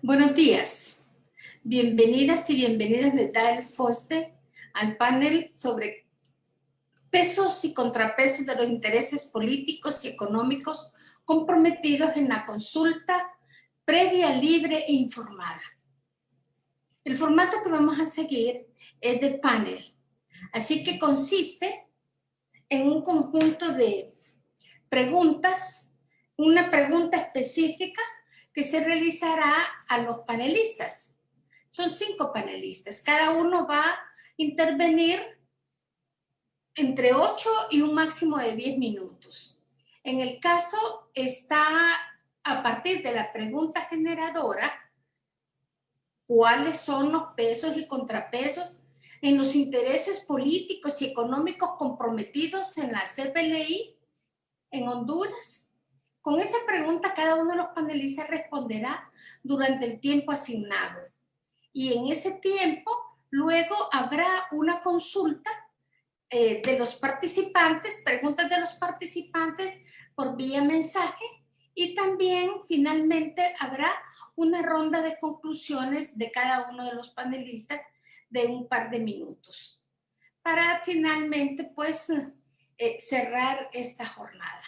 Buenos días, bienvenidas y bienvenidas de Tal Foste al panel sobre pesos y contrapesos de los intereses políticos y económicos comprometidos en la consulta previa, libre e informada. El formato que vamos a seguir es de panel, así que consiste en un conjunto de preguntas, una pregunta específica que se realizará a los panelistas. Son 5 panelistas, cada uno va a intervenir entre 8 y un máximo de 10 minutos. En el caso está a partir de la pregunta generadora, ¿cuáles son los pesos y contrapesos en los intereses políticos y económicos comprometidos en la CPLI en Honduras? Con esa pregunta cada uno de los panelistas responderá durante el tiempo asignado. Y en ese tiempo luego habrá una consulta de los participantes, preguntas de los participantes por vía mensaje, y también finalmente habrá una ronda de conclusiones de cada uno de los panelistas de un par de minutos para finalmente pues cerrar esta jornada.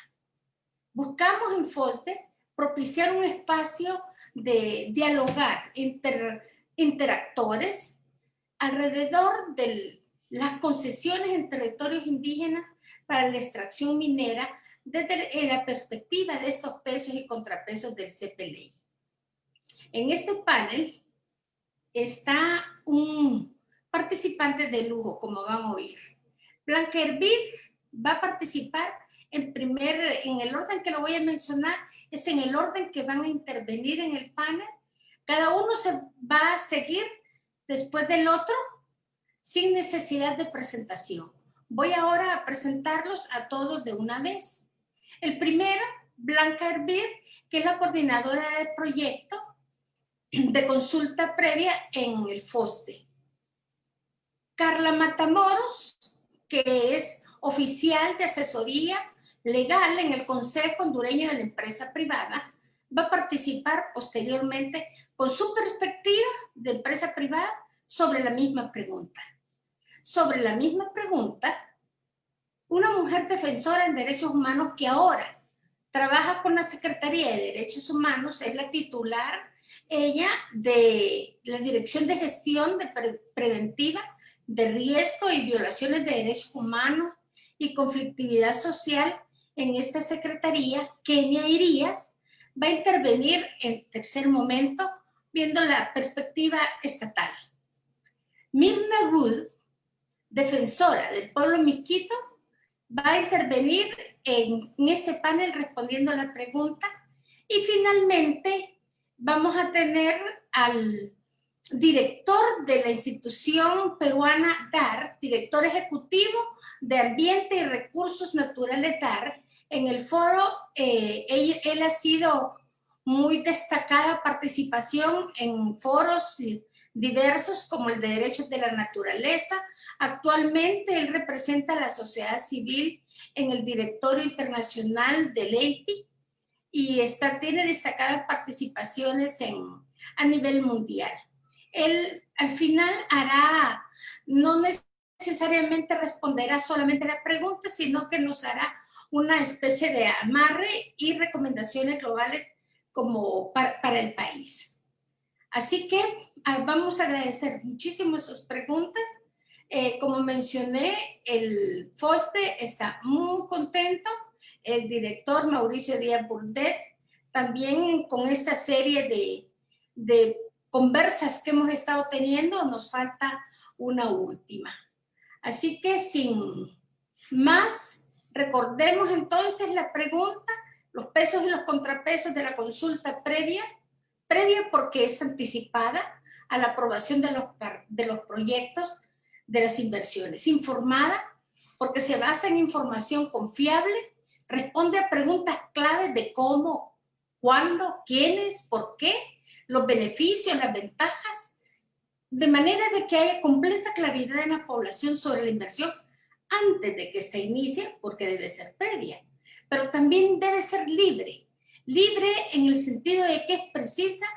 Buscamos en FOSDE propiciar un espacio de dialogar interactores alrededor de las concesiones en territorios indígenas para la extracción minera desde la perspectiva de estos pesos y contrapesos del CPLI. En este panel está un participante de lujo, como van a oír. Blanca Hervir va a participar en el orden que lo voy a mencionar, es en el orden que van a intervenir en el panel. Cada uno se va a seguir después del otro sin necesidad de presentación. Voy ahora a presentarlos a todos de una vez. El primero, Blanca Hervir, que es la coordinadora de proyecto de consulta previa en el FOSDE. Carla Matamoros, que es oficial de asesoría legal en el Consejo Hondureño de la Empresa Privada, va a participar posteriormente con su perspectiva de empresa privada sobre la misma pregunta. Sobre la misma pregunta, una mujer defensora en derechos humanos que ahora trabaja con la Secretaría de Derechos Humanos, es la titular, ella, de la Dirección de Gestión Preventiva de Riesgo y Violaciones de Derechos Humanos y Conflictividad Social en esta Secretaría. Kenia Irías va a intervenir en tercer momento viendo la perspectiva estatal. Mirna Wood, defensora del pueblo miskito, va a intervenir en este panel respondiendo a la pregunta. Y finalmente vamos a tener al director de la institución peruana DAR, director ejecutivo de Ambiente y Recursos Naturales DAR, en el foro. Él ha sido muy destacada participación en foros diversos como el de Derechos de la Naturaleza. Actualmente él representa a la sociedad civil en el directorio internacional del EITI y tiene destacadas participaciones a nivel mundial. Él al final no necesariamente responderá solamente a la pregunta, sino que nos hará una especie de amarre y recomendaciones globales como para el país. Así que vamos a agradecer muchísimo sus preguntas. Como mencioné, el FOSDE está muy contento, el director Mauricio Díaz Burdet, también con esta serie de conversas que hemos estado teniendo. Nos falta una última. Así que sin más, recordemos entonces la pregunta, los pesos y los contrapesos de la consulta previa porque es anticipada a la aprobación de los proyectos de las inversiones. Informada porque se basa en información confiable, responde a preguntas claves de cómo, cuándo, quiénes, por qué, los beneficios, las ventajas, de manera de que haya completa claridad en la población sobre la inversión antes de que se inicie, porque debe ser previa, pero también debe ser libre en el sentido de que es precisa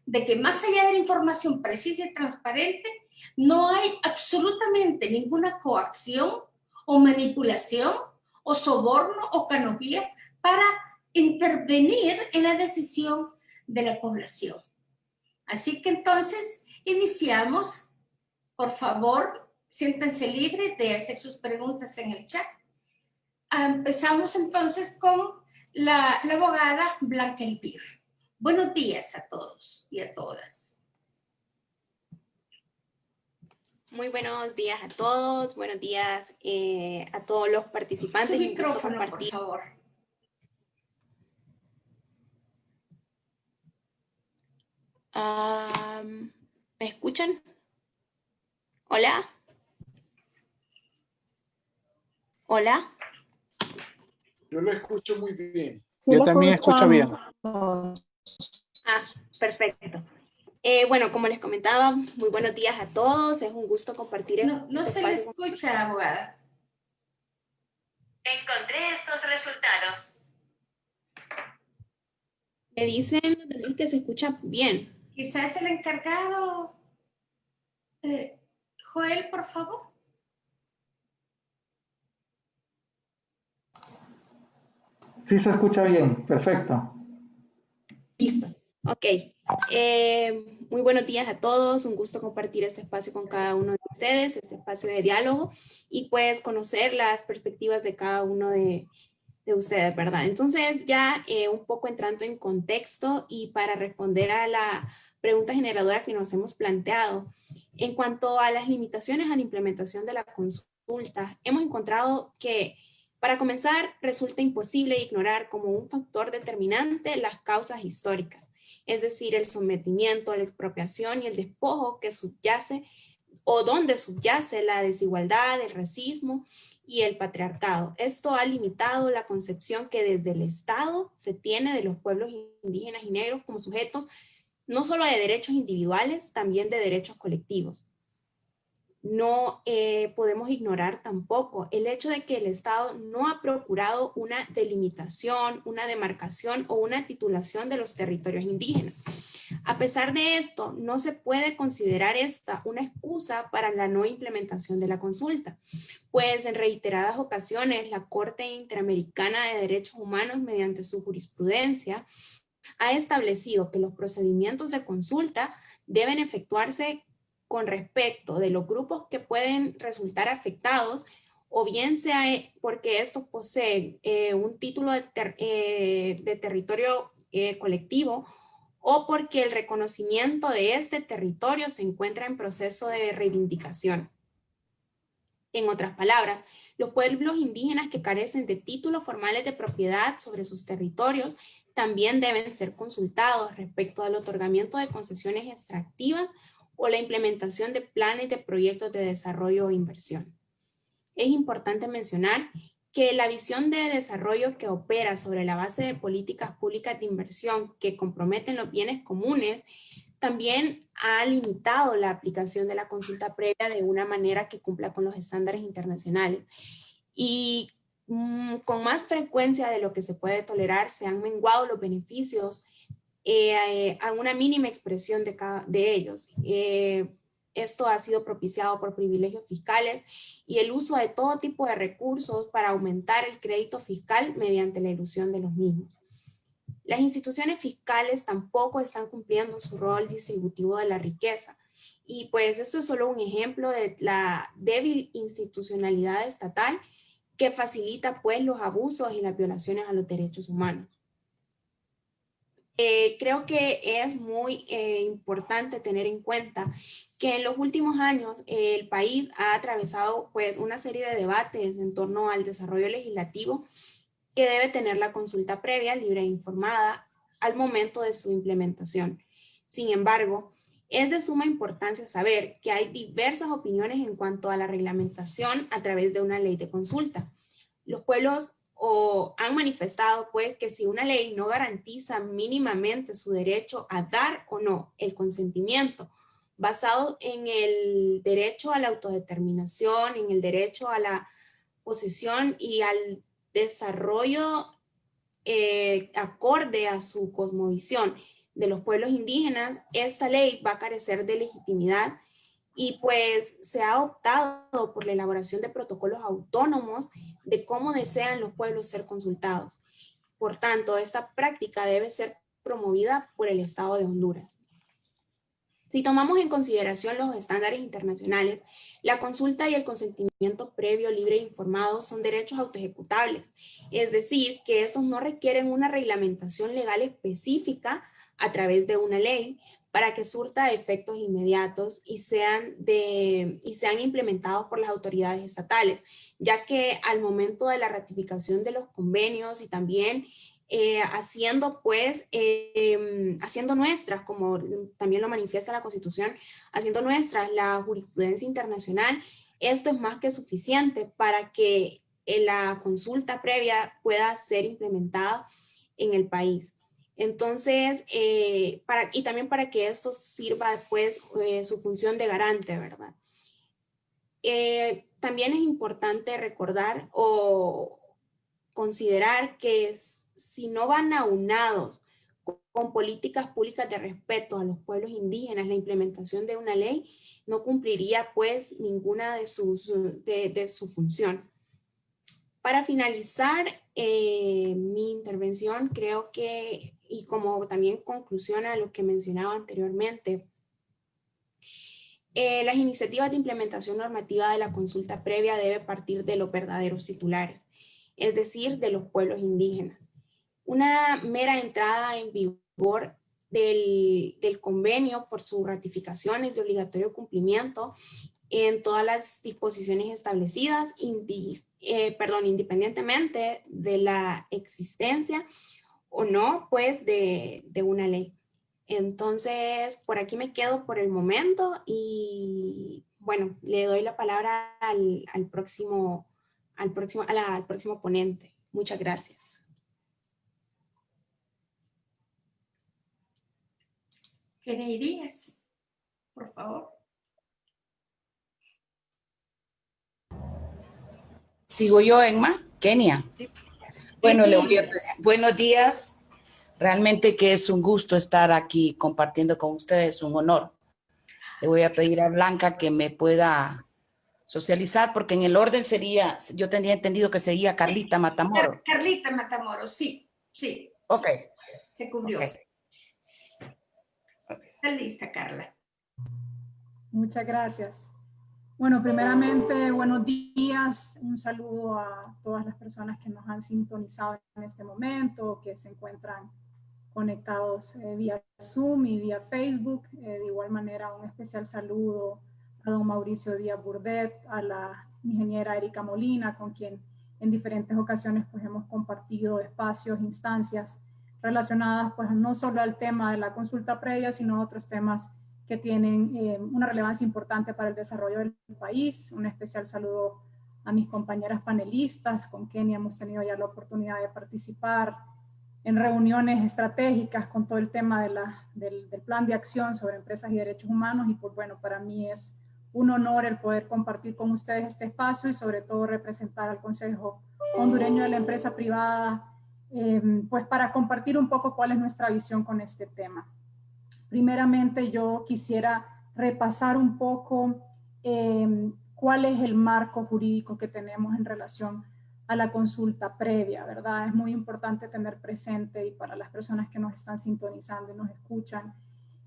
de que más allá de la información precisa y transparente, no hay absolutamente ninguna coacción o manipulación o soborno o canonjía para intervenir en la decisión de la población. Así que entonces iniciamos. Por favor, siéntense libres de hacer sus preguntas en el chat. Empezamos entonces con la abogada Blanca Elvir. Buenos días a todos y a todas. Muy buenos días a todos, buenos días a todos los participantes. Su micrófono, por favor. ¿Me escuchan? ¿Hola? ¿Hola? Yo lo escucho muy bien. Sí, yo también escucho bien. Perfecto. Bueno, como les comentaba, muy buenos días a todos. Es un gusto compartir No se le escucha, abogada. Encontré estos resultados. Me dicen los demás que se escucha bien. Quizás el encargado. Joel, por favor. Sí se escucha bien, perfecto. Listo. Ok. Muy buenos días a todos. Un gusto compartir este espacio con cada uno de ustedes, este espacio de diálogo y pues conocer las perspectivas de cada uno de ustedes, ¿verdad? Entonces ya un poco entrando en contexto y para responder a la pregunta generadora que nos hemos planteado, en cuanto a las limitaciones a la implementación de la consulta, hemos encontrado que para comenzar resulta imposible ignorar como un factor determinante las causas históricas, es decir, el sometimiento, la expropiación y el despojo que subyace o donde subyace la desigualdad, el racismo y el patriarcado. Esto ha limitado la concepción que desde el Estado se tiene de los pueblos indígenas y negros como sujetos no solo de derechos individuales, también de derechos colectivos. No podemos ignorar tampoco el hecho de que el Estado no ha procurado una delimitación, una demarcación o una titulación de los territorios indígenas. A pesar de esto, no se puede considerar esta una excusa para la no implementación de la consulta, pues en reiteradas ocasiones la Corte Interamericana de Derechos Humanos, mediante su jurisprudencia, ha establecido que los procedimientos de consulta deben efectuarse con respecto de los grupos que pueden resultar afectados, o bien sea porque estos poseen un título de territorio colectivo, o porque el reconocimiento de este territorio se encuentra en proceso de reivindicación. En otras palabras, los pueblos indígenas que carecen de títulos formales de propiedad sobre sus territorios también deben ser consultados respecto al otorgamiento de concesiones extractivas o la implementación de planes de proyectos de desarrollo o inversión. Es importante mencionar que la visión de desarrollo que opera sobre la base de políticas públicas de inversión que comprometen los bienes comunes también ha limitado la aplicación de la consulta previa de una manera que cumpla con los estándares internacionales. Y con más frecuencia de lo que se puede tolerar, se han menguado los beneficios a una mínima expresión de ellos. Esto ha sido propiciado por privilegios fiscales y el uso de todo tipo de recursos para aumentar el crédito fiscal mediante la ilusión de los mismos. Las instituciones fiscales tampoco están cumpliendo su rol distributivo de la riqueza. Y pues esto es solo un ejemplo de la débil institucionalidad estatal que facilita pues los abusos y las violaciones a los derechos humanos. Creo que es muy importante tener en cuenta que en los últimos años el país ha atravesado pues una serie de debates en torno al desarrollo legislativo que debe tener la consulta previa, libre e informada al momento de su implementación. Sin embargo, es de suma importancia saber que hay diversas opiniones en cuanto a la reglamentación a través de una ley de consulta. Los pueblos han manifestado pues que si una ley no garantiza mínimamente su derecho a dar o no el consentimiento basado en el derecho a la autodeterminación, en el derecho a la posesión y al desarrollo acorde a su cosmovisión de los pueblos indígenas, esta ley va a carecer de legitimidad y pues se ha optado por la elaboración de protocolos autónomos de cómo desean los pueblos ser consultados. Por tanto, esta práctica debe ser promovida por el Estado de Honduras. Si tomamos en consideración los estándares internacionales, la consulta y el consentimiento previo, libre e informado son derechos autoejecutables, es decir, que estos no requieren una reglamentación legal específica a través de una ley para que surta efectos inmediatos y sean implementados por las autoridades estatales, ya que al momento de la ratificación de los convenios y también haciendo nuestras, como también lo manifiesta la Constitución, haciendo nuestras la jurisprudencia internacional, esto es más que suficiente para que la consulta previa pueda ser implementada en el país. Entonces, y también para que esto sirva después su función de garante, ¿verdad? También es importante recordar o considerar que si no van aunados con políticas públicas de respeto a los pueblos indígenas, la implementación de una ley no cumpliría pues ninguna de su función. Para finalizar mi intervención, creo que, y como también conclusión a lo que mencionaba anteriormente, las iniciativas de implementación normativa de la consulta previa debe partir de los verdaderos titulares, es decir, de los pueblos indígenas. Una mera entrada en vigor del convenio por su ratificación es de obligatorio cumplimiento en todas las disposiciones establecidas, independientemente de la existencia o no, pues, de una ley. Entonces, por aquí me quedo por el momento y, bueno, le doy la palabra al próximo ponente. Muchas gracias. Kenny Díaz, por favor. Sigo yo, Emma. Kenia. Sí. Bueno, Sí. buenos días. Realmente que es un gusto estar aquí compartiendo con ustedes, un honor. Le voy a pedir a Blanca que me pueda socializar, porque en el orden sería, yo tenía entendido que seguía Carlita Matamoros. Carlita Matamoros, sí, sí. Ok. Se cubrió. Okay. Está lista, Carla. Muchas gracias. Bueno, primeramente, buenos días. Un saludo a todas las personas que nos han sintonizado en este momento, que se encuentran conectados vía Zoom y vía Facebook. De igual manera, un especial saludo a don Mauricio Díaz Burdet, a la ingeniera Erika Molina, con quien en diferentes ocasiones pues hemos compartido espacios, instancias relacionadas pues no solo al tema de la consulta previa, sino a otros temas que tienen una relevancia importante para el desarrollo del país. Un especial saludo a mis compañeras panelistas, con quien hemos tenido ya la oportunidad de participar en reuniones estratégicas con todo el tema del plan de acción sobre empresas y derechos humanos, y pues bueno, para mí es un honor el poder compartir con ustedes este espacio y sobre todo representar al Consejo Hondureño de la Empresa Privada, pues para compartir un poco cuál es nuestra visión con este tema. Primeramente yo quisiera repasar un poco cuál es el marco jurídico que tenemos en relación a la consulta previa, ¿verdad? Es muy importante tener presente, y para las personas que nos están sintonizando y nos escuchan,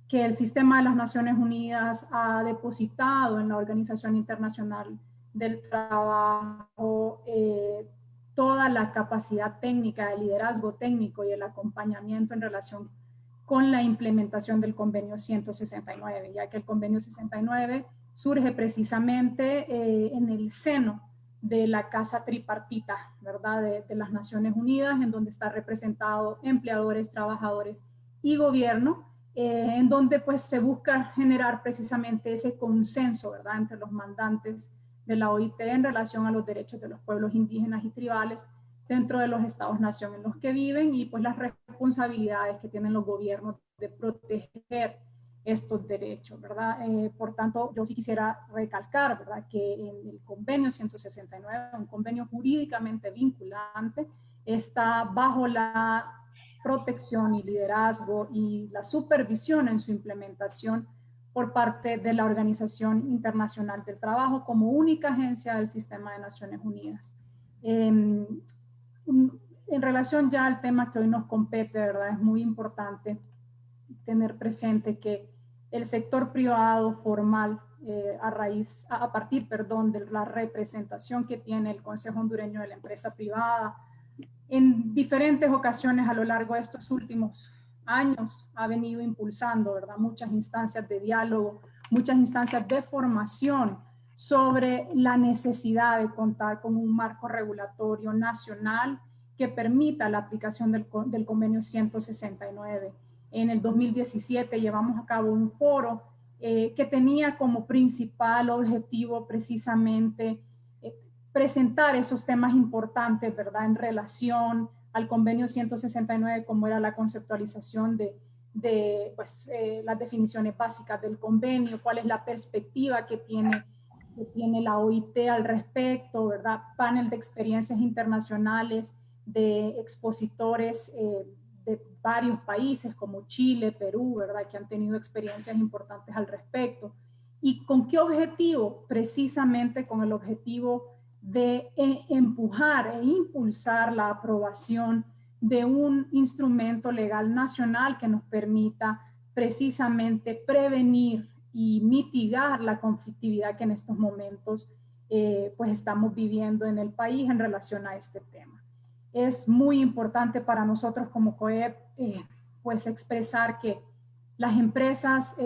que el sistema de las Naciones Unidas ha depositado en la Organización Internacional del Trabajo toda la capacidad técnica, el liderazgo técnico y el acompañamiento en relación con la implementación del convenio 169, ya que el convenio 69 surge precisamente en el seno de la casa tripartita, ¿verdad?, de las Naciones Unidas, en donde está representado empleadores, trabajadores y gobierno, en donde pues se busca generar precisamente ese consenso, ¿verdad?, entre los mandantes de la OIT en relación a los derechos de los pueblos indígenas y tribales dentro de los estados-nación en los que viven, y pues las responsabilidades que tienen los gobiernos de proteger estos derechos, ¿verdad? Por tanto, yo sí quisiera recalcar, ¿verdad?, que en el convenio 169, un convenio jurídicamente vinculante, está bajo la protección y liderazgo y la supervisión en su implementación por parte de la Organización Internacional del Trabajo como única agencia del sistema de Naciones Unidas. En relación ya al tema que hoy nos compete, ¿verdad? Es muy importante tener presente que el sector privado formal, a partir de la representación que tiene el Consejo Hondureño de la Empresa Privada, en diferentes ocasiones a lo largo de estos últimos años ha venido impulsando, ¿verdad? Muchas instancias de diálogo, muchas instancias de formación sobre la necesidad de contar con un marco regulatorio nacional que permita la aplicación del convenio 169. En el 2017 llevamos a cabo un foro que tenía como principal objetivo precisamente presentar esos temas importantes, ¿verdad? En relación al convenio 169, como era la conceptualización de las definiciones básicas del convenio, cuál es la perspectiva que tiene la OIT al respecto, ¿verdad? Panel de experiencias internacionales de expositores de varios países como Chile, Perú, ¿verdad? Que han tenido experiencias importantes al respecto. ¿Y con qué objetivo? Precisamente con el objetivo de empujar e impulsar la aprobación de un instrumento legal nacional que nos permita precisamente prevenir y mitigar la conflictividad que en estos momentos pues estamos viviendo en el país en relación a este tema. Es muy importante para nosotros como COEP pues expresar que las empresas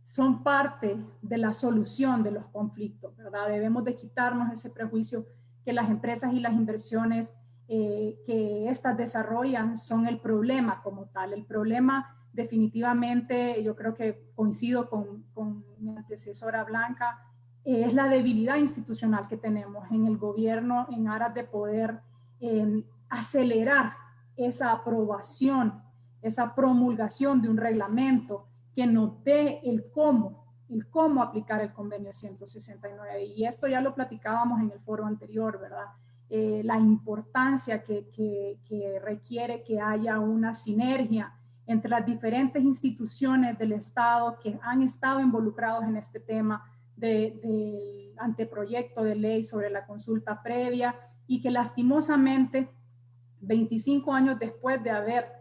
son parte de la solución de los conflictos, ¿verdad? Debemos de quitarnos ese prejuicio que las empresas y las inversiones que éstas desarrollan son el problema como tal. El problema definitivamente, yo creo que coincido con mi antecesora Blanca, es la debilidad institucional que tenemos en el gobierno en aras de poder acelerar esa aprobación, esa promulgación de un reglamento que nos dé el cómo aplicar el convenio 169. Y esto ya lo platicábamos en el foro anterior, ¿verdad? La importancia que requiere que haya una sinergia entre las diferentes instituciones del Estado que han estado involucrados en este tema del anteproyecto de ley sobre la consulta previa y que lastimosamente 25 años después de haber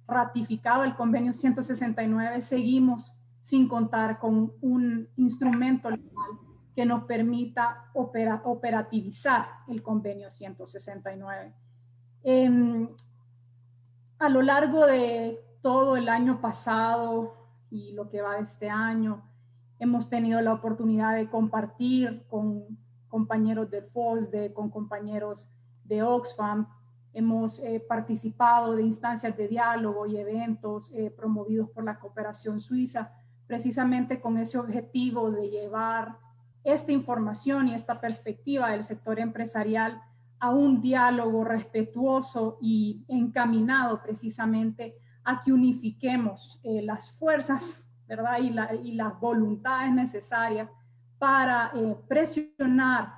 ratificado el convenio 169, seguimos sin contar con un instrumento legal que nos permita operativizar el convenio 169. A lo largo de todo el año pasado y lo que va de este año, hemos tenido la oportunidad de compartir con compañeros del FOSDE, con compañeros de Oxfam. Hemos participado de instancias de diálogo y eventos promovidos por la Cooperación Suiza, precisamente con ese objetivo de llevar esta información y esta perspectiva del sector empresarial a un diálogo respetuoso y encaminado precisamente a que unifiquemos las fuerzas, ¿verdad? Y las voluntades necesarias para presionar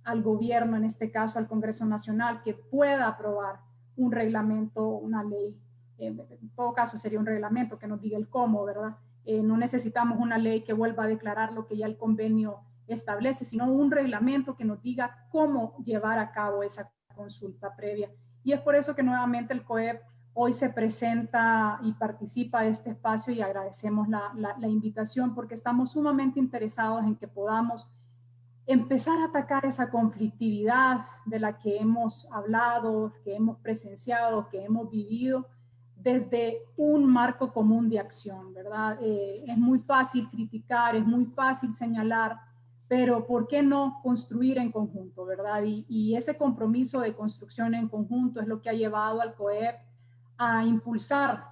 al gobierno, en este caso al Congreso Nacional, que pueda aprobar un reglamento, una ley. En todo caso sería un reglamento que nos diga el cómo, ¿verdad? No necesitamos una ley que vuelva a declarar lo que ya el convenio establece, sino un reglamento que nos diga cómo llevar a cabo esa consulta previa. Y es por eso que nuevamente el COEP hoy se presenta y participa de este espacio y agradecemos la invitación porque estamos sumamente interesados en que podamos empezar a atacar esa conflictividad de la que hemos hablado, que hemos presenciado, que hemos vivido desde un marco común de acción, ¿verdad? Es muy fácil criticar, es muy fácil señalar, pero ¿por qué no construir en conjunto, verdad? Y ese compromiso de construcción en conjunto es lo que ha llevado al COEP a impulsar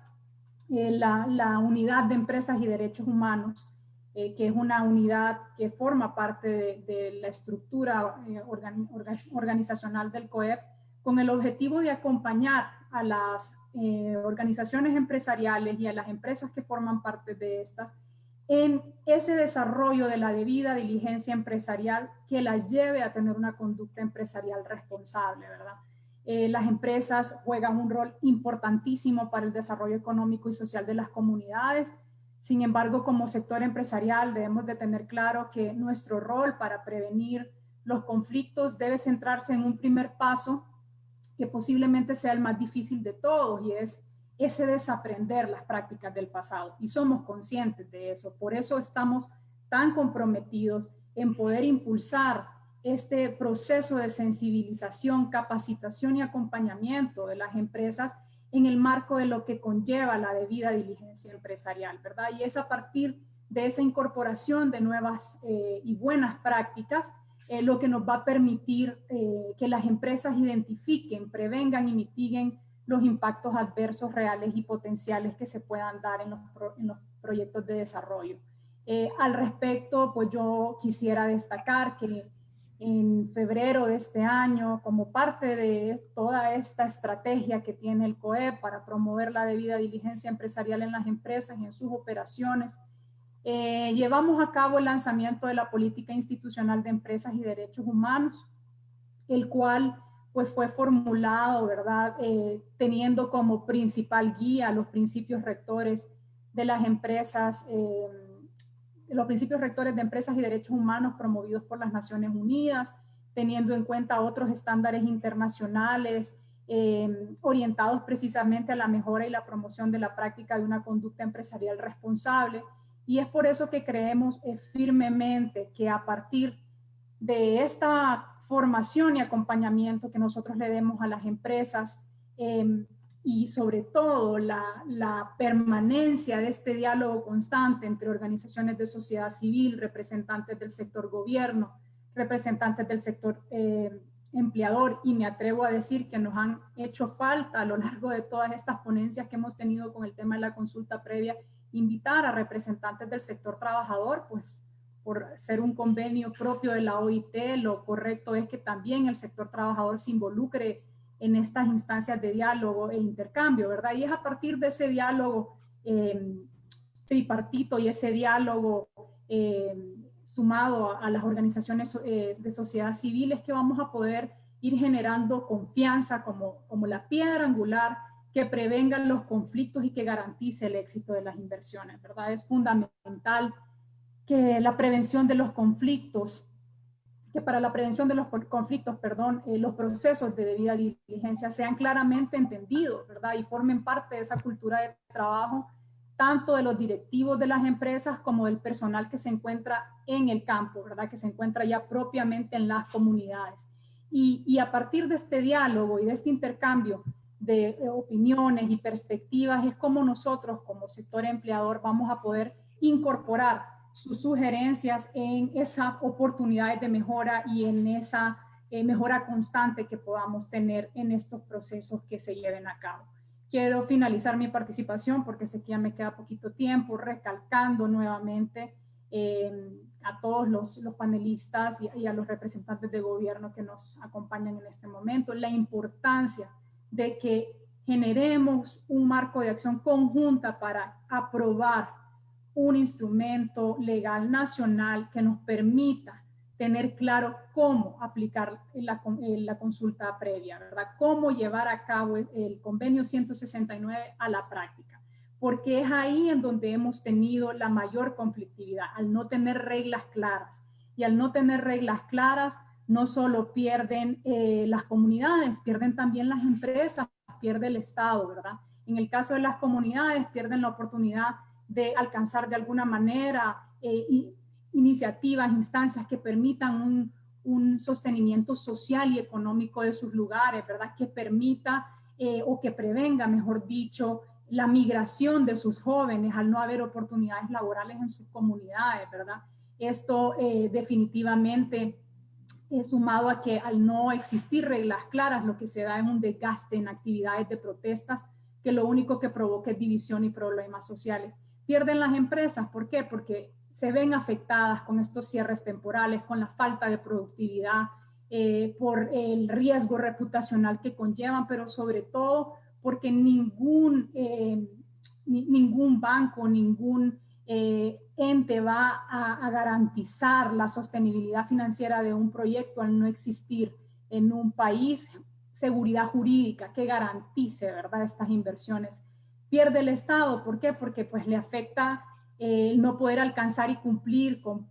la unidad de empresas y derechos humanos, que es una unidad que forma parte de la estructura organizacional del COEP, con el objetivo de acompañar a las organizaciones empresariales y a las empresas que forman parte de estas en ese desarrollo de la debida diligencia empresarial que las lleve a tener una conducta empresarial responsable, ¿verdad? Las empresas juegan un rol importantísimo para el desarrollo económico y social de las comunidades. Sin embargo, como sector empresarial debemos de tener claro que nuestro rol para prevenir los conflictos debe centrarse en un primer paso que posiblemente sea el más difícil de todos, y es ese desaprender las prácticas del pasado. Y somos conscientes de eso. Por eso estamos tan comprometidos en poder impulsar este proceso de sensibilización, capacitación y acompañamiento de las empresas en el marco de lo que conlleva la debida diligencia empresarial, ¿verdad? Y es a partir de esa incorporación de nuevas y buenas prácticas lo que nos va a permitir que las empresas identifiquen, prevengan y mitiguen los impactos adversos reales y potenciales que se puedan dar en los proyectos de desarrollo. Al respecto, pues yo quisiera destacar que en febrero de este año, como parte de toda esta estrategia que tiene el COEP para promover la debida diligencia empresarial en las empresas y en sus operaciones, llevamos a cabo el lanzamiento de la Política Institucional de Empresas y Derechos Humanos, el cual pues fue formulado, ¿verdad? Teniendo como principal guía los principios rectores de las empresas, los principios rectores de empresas y derechos humanos promovidos por las Naciones Unidas, teniendo en cuenta otros estándares internacionales orientados precisamente a la mejora y la promoción de la práctica de una conducta empresarial responsable. Y es por eso que creemos firmemente que a partir de esta formación y acompañamiento que nosotros le demos a las empresas y sobre todo la permanencia de este diálogo constante entre organizaciones de sociedad civil, representantes del sector gobierno, representantes del sector empleador, y me atrevo a decir que nos han hecho falta a lo largo de todas estas ponencias que hemos tenido con el tema de la consulta previa, invitar a representantes del sector trabajador, pues por ser un convenio propio de la OIT, lo correcto es que también el sector trabajador se involucre en estas instancias de diálogo e intercambio, ¿verdad? Y es a partir de ese diálogo tripartito y ese diálogo sumado a las organizaciones de sociedad civil es que vamos a poder ir generando confianza como la piedra angular que prevenga los conflictos y que garantice el éxito de las inversiones, ¿verdad? Es fundamental que la prevención de los conflictos, que para la prevención de los conflictos, los procesos de debida diligencia sean claramente entendidos, ¿verdad? Y formen parte de esa cultura de trabajo, tanto de los directivos de las empresas como del personal que se encuentra en el campo, ¿verdad? Que se encuentra ya propiamente en las comunidades. Y a partir de este diálogo y de este intercambio de opiniones y perspectivas es como nosotros, como sector empleador, vamos a poder incorporar sus sugerencias en esas oportunidades de mejora y en esa mejora constante que podamos tener en estos procesos que se lleven a cabo. Quiero finalizar mi participación porque sé que ya me queda poquito tiempo, recalcando nuevamente a todos los panelistas y a los representantes de gobierno que nos acompañan en este momento, la importancia de que generemos un marco de acción conjunta para aprobar un instrumento legal nacional que nos permita tener claro cómo aplicar la consulta previa, ¿verdad? Cómo llevar a cabo el convenio 169 a la práctica, porque es ahí en donde hemos tenido la mayor conflictividad, al no tener reglas claras. Y al no tener reglas claras, no solo pierden las comunidades, pierden también las empresas, pierde el Estado, ¿verdad? En el caso de las comunidades, pierden la oportunidad de alcanzar de alguna manera iniciativas, instancias que permitan un sostenimiento social y económico de sus lugares, ¿verdad? Que permita o que prevenga, mejor dicho, la migración de sus jóvenes al no haber oportunidades laborales en sus comunidades, ¿verdad? Esto definitivamente sumado a que al no existir reglas claras, lo que se da es un desgaste en actividades de protestas que lo único que provoca es división y problemas sociales. Pierden las empresas, ¿por qué? Porque se ven afectadas con estos cierres temporales, con la falta de productividad, por el riesgo reputacional que conllevan, pero sobre todo porque ningún banco, ningún ente va a garantizar la sostenibilidad financiera de un proyecto al no existir en un país seguridad jurídica que garantice, ¿verdad?, estas inversiones. Pierde el Estado, ¿por qué? Porque pues le afecta no poder alcanzar y cumplir con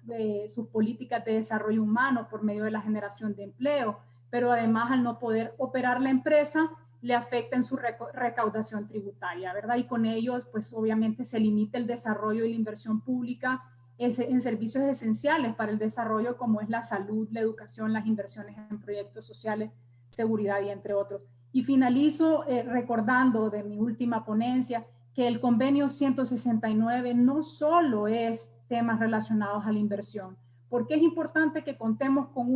sus políticas de desarrollo humano por medio de la generación de empleo, pero además al no poder operar la empresa, le afecta en su recaudación tributaria, ¿verdad? Y con ello, pues obviamente se limita el desarrollo y la inversión pública en servicios esenciales para el desarrollo, como es la salud, la educación, las inversiones en proyectos sociales, seguridad y entre otros. Y finalizo recordando de mi última ponencia que el convenio 169 no solo es temas relacionados a la inversión, porque es importante que contemos con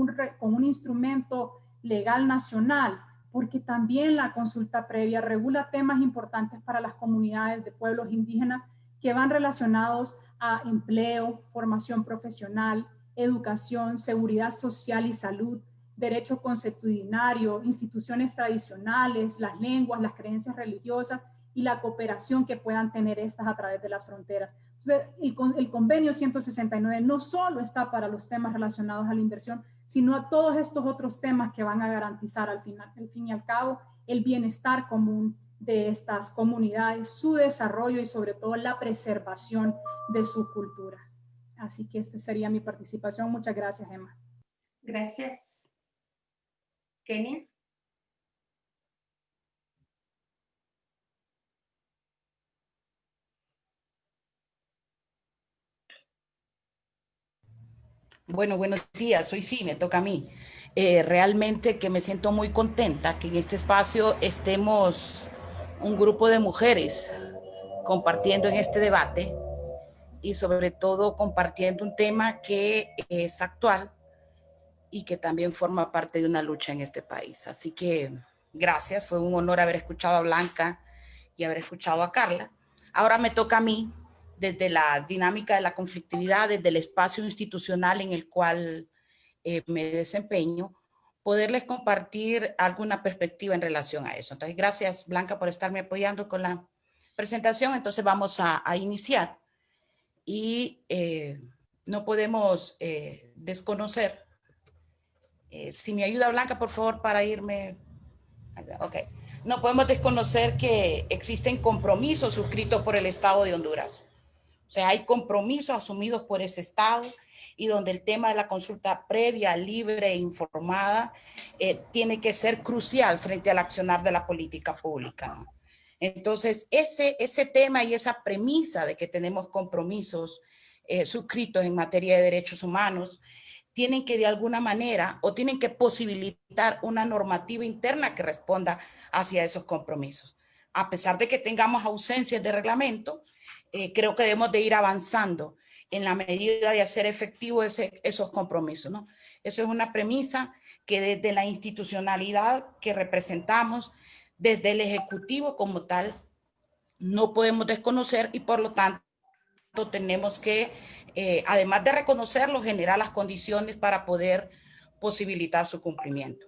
un instrumento legal nacional, porque también la consulta previa regula temas importantes para las comunidades de pueblos indígenas que van relacionados a empleo, formación profesional, educación, seguridad social y salud, derecho consuetudinario, instituciones tradicionales, las lenguas, las creencias religiosas y la cooperación que puedan tener estas a través de las fronteras. Entonces, el convenio 169 no solo está para los temas relacionados a la inversión, sino a todos estos otros temas que van a garantizar al fin y al cabo el bienestar común de estas comunidades, su desarrollo y sobre todo la preservación de su cultura. Así que esta sería mi participación. Muchas gracias, Emma. Gracias. Kenia. Bueno, buenos días. Hoy sí, me toca a mí. Realmente que me siento muy contenta que en este espacio estemos un grupo de mujeres compartiendo en este debate y sobre todo compartiendo un tema que es actual y que también forma parte de una lucha en este país. Así que gracias, fue un honor haber escuchado a Blanca y haber escuchado a Carla. Ahora me toca a mí, desde la dinámica de la conflictividad, desde el espacio institucional en el cual me desempeño, poderles compartir alguna perspectiva en relación a eso. Entonces, gracias, Blanca, por estarme apoyando con la presentación. Entonces, vamos a iniciar. Y no podemos desconocer. Si me ayuda, Blanca, por favor, para irme. Ok. No podemos desconocer que existen compromisos suscritos por el Estado de Honduras. O sea, hay compromisos asumidos por ese Estado y donde el tema de la consulta previa, libre e informada tiene que ser crucial frente al accionar de la política pública, ¿no? Entonces, ese tema y esa premisa de que tenemos compromisos suscritos en materia de derechos humanos tienen que de alguna manera o tienen que posibilitar una normativa interna que responda hacia esos compromisos. A pesar de que tengamos ausencias de reglamento, creo que debemos de ir avanzando en la medida de hacer efectivos esos compromisos, ¿no? Eso es una premisa que desde la institucionalidad que representamos, desde el Ejecutivo como tal, no podemos desconocer y por lo tanto tenemos que, además de reconocerlo, generar las condiciones para poder posibilitar su cumplimiento.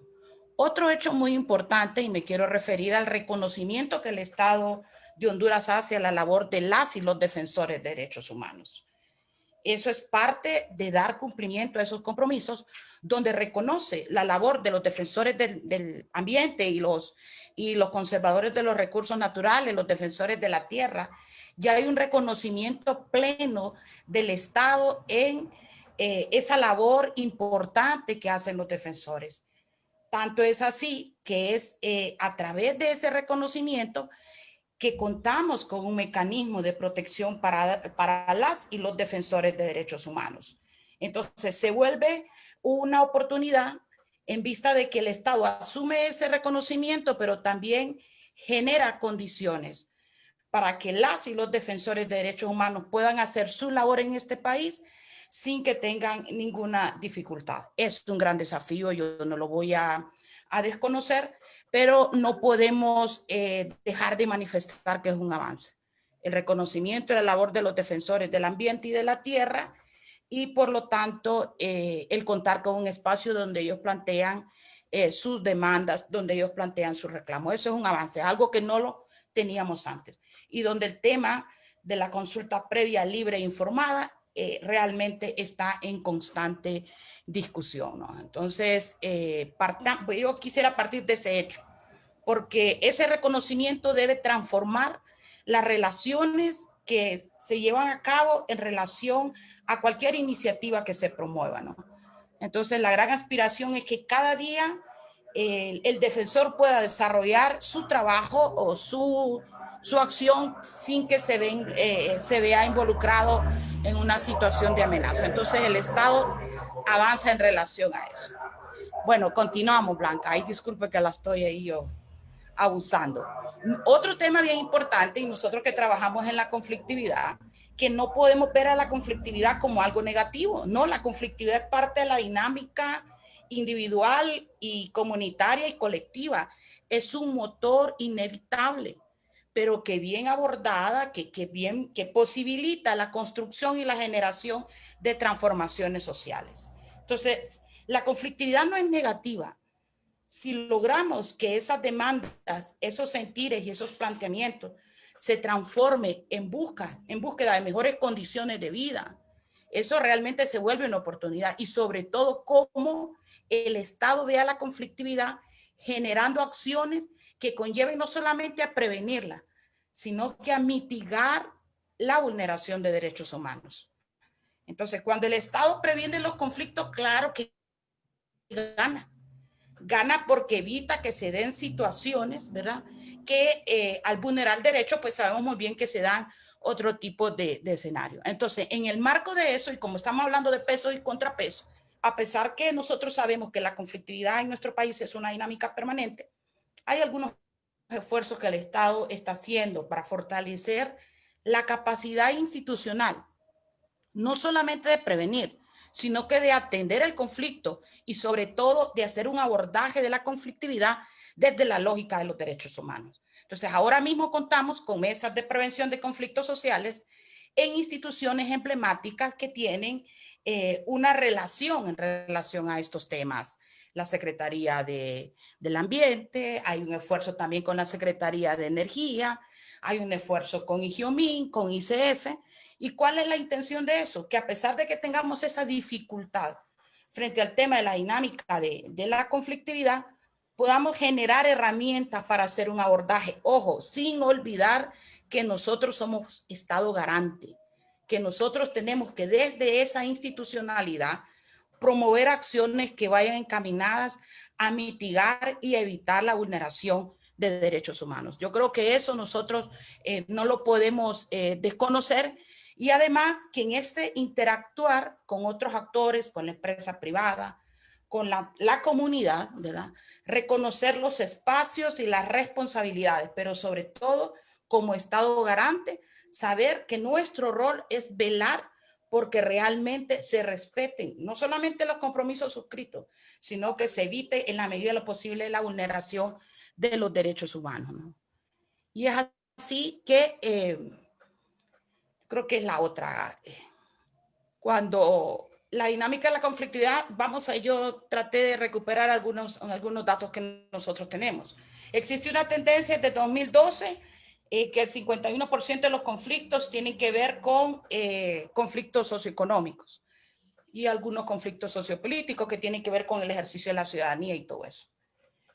Otro hecho muy importante, y me quiero referir al reconocimiento que el Estado de Honduras hace a la labor de las y los defensores de derechos humanos. Eso es parte de dar cumplimiento a esos compromisos, donde reconoce la labor de los defensores del ambiente y los conservadores de los recursos naturales, los defensores de la tierra. Ya hay un reconocimiento pleno del Estado en esa labor importante que hacen los defensores. Tanto es así que es a través de ese reconocimiento que contamos con un mecanismo de protección para las y los defensores de derechos humanos. Entonces se vuelve una oportunidad en vista de que el Estado asume ese reconocimiento, pero también genera condiciones para que las y los defensores de derechos humanos puedan hacer su labor en este país sin que tengan ninguna dificultad. Es un gran desafío, yo no lo voy a desconocer, pero no podemos dejar de manifestar que es un avance. El reconocimiento de la labor de los defensores del ambiente y de la tierra y por lo tanto el contar con un espacio donde ellos plantean sus demandas, donde ellos plantean sus reclamos. Eso es un avance, algo que no lo teníamos antes y donde el tema de la consulta previa, libre e informada realmente está en constante discusión, ¿no? Entonces, yo quisiera partir de ese hecho, porque ese reconocimiento debe transformar las relaciones que se llevan a cabo en relación a cualquier iniciativa que se promueva, ¿no? Entonces, la gran aspiración es que cada día el defensor pueda desarrollar su trabajo o su acción sin que se vea involucrado en una situación de amenaza. Entonces, el Estado avanza en relación a eso. Bueno, continuamos, Blanca. Ay, disculpe que la estoy ahí yo abusando. Otro tema bien importante, y nosotros que trabajamos en la conflictividad, que no podemos ver a la conflictividad como algo negativo. No, la conflictividad es parte de la dinámica individual y comunitaria y colectiva. Es un motor inevitable, pero que bien abordada, que posibilita la construcción y la generación de transformaciones sociales. Entonces, la conflictividad no es negativa. Si logramos que esas demandas, esos sentires y esos planteamientos se transformen en búsqueda de mejores condiciones de vida, eso realmente se vuelve una oportunidad. Y sobre todo, cómo el Estado vea la conflictividad generando acciones que conlleven no solamente a prevenirla, sino que a mitigar la vulneración de derechos humanos. Entonces, cuando el Estado previene los conflictos, claro que gana. Gana porque evita que se den situaciones, ¿verdad? Que al vulnerar derechos, pues sabemos muy bien que se dan otro tipo de escenario. Entonces, en el marco de eso, y como estamos hablando de pesos y contrapesos, a pesar que nosotros sabemos que la conflictividad en nuestro país es una dinámica permanente, hay algunos esfuerzos que el Estado está haciendo para fortalecer la capacidad institucional, no solamente de prevenir, sino que de atender el conflicto y sobre todo de hacer un abordaje de la conflictividad desde la lógica de los derechos humanos. Entonces, ahora mismo contamos con mesas de prevención de conflictos sociales en instituciones emblemáticas que tienen una relación en relación a estos temas. La Secretaría del Ambiente, hay un esfuerzo también con la Secretaría de Energía, hay un esfuerzo con IGIOMIN, con ICF. ¿Y cuál es la intención de eso? Que a pesar de que tengamos esa dificultad frente al tema de la dinámica de la conflictividad, podamos generar herramientas para hacer un abordaje. Ojo, sin olvidar que nosotros somos Estado garante, que nosotros tenemos que desde esa institucionalidad promover acciones que vayan encaminadas a mitigar y evitar la vulneración de derechos humanos. Yo creo que eso nosotros no lo podemos desconocer. Y además que en este interactuar con otros actores, con la empresa privada, con la comunidad, ¿verdad? Reconocer los espacios y las responsabilidades, pero sobre todo como Estado garante, saber que nuestro rol es velar porque realmente se respeten no solamente los compromisos suscritos, sino que se evite en la medida de lo posible la vulneración de los derechos humanos, ¿no? Y es así que creo que es la otra. Cuando la dinámica de la conflictividad, yo traté de recuperar algunos datos que nosotros tenemos. Existe una tendencia desde 2012 que el 51% de los conflictos tienen que ver con conflictos socioeconómicos y algunos conflictos sociopolíticos que tienen que ver con el ejercicio de la ciudadanía y todo eso.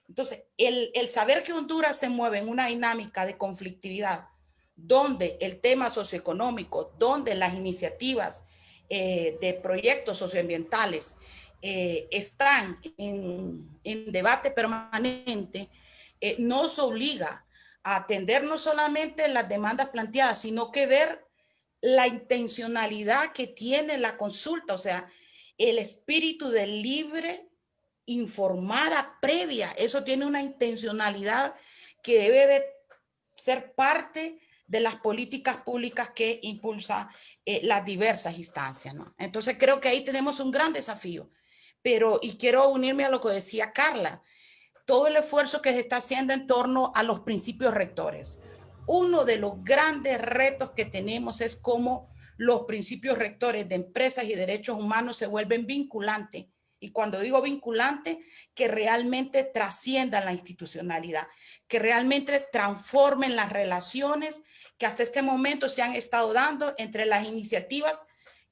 Entonces, el saber que Honduras se mueve en una dinámica de conflictividad donde el tema socioeconómico, donde las iniciativas de proyectos socioambientales están en debate permanente, nos obliga a atender no solamente las demandas planteadas, sino que ver la intencionalidad que tiene la consulta, o sea, el espíritu de libre, informada, previa. Eso tiene una intencionalidad que debe de ser parte de las políticas públicas que impulsa las diversas instancias, ¿no? Entonces creo que ahí tenemos un gran desafío, y quiero unirme a lo que decía Carla, todo el esfuerzo que se está haciendo en torno a los principios rectores. Uno de los grandes retos que tenemos es cómo los principios rectores de empresas y derechos humanos se vuelven vinculantes. Y cuando digo vinculante, que realmente trasciendan la institucionalidad, que realmente transformen las relaciones que hasta este momento se han estado dando entre las iniciativas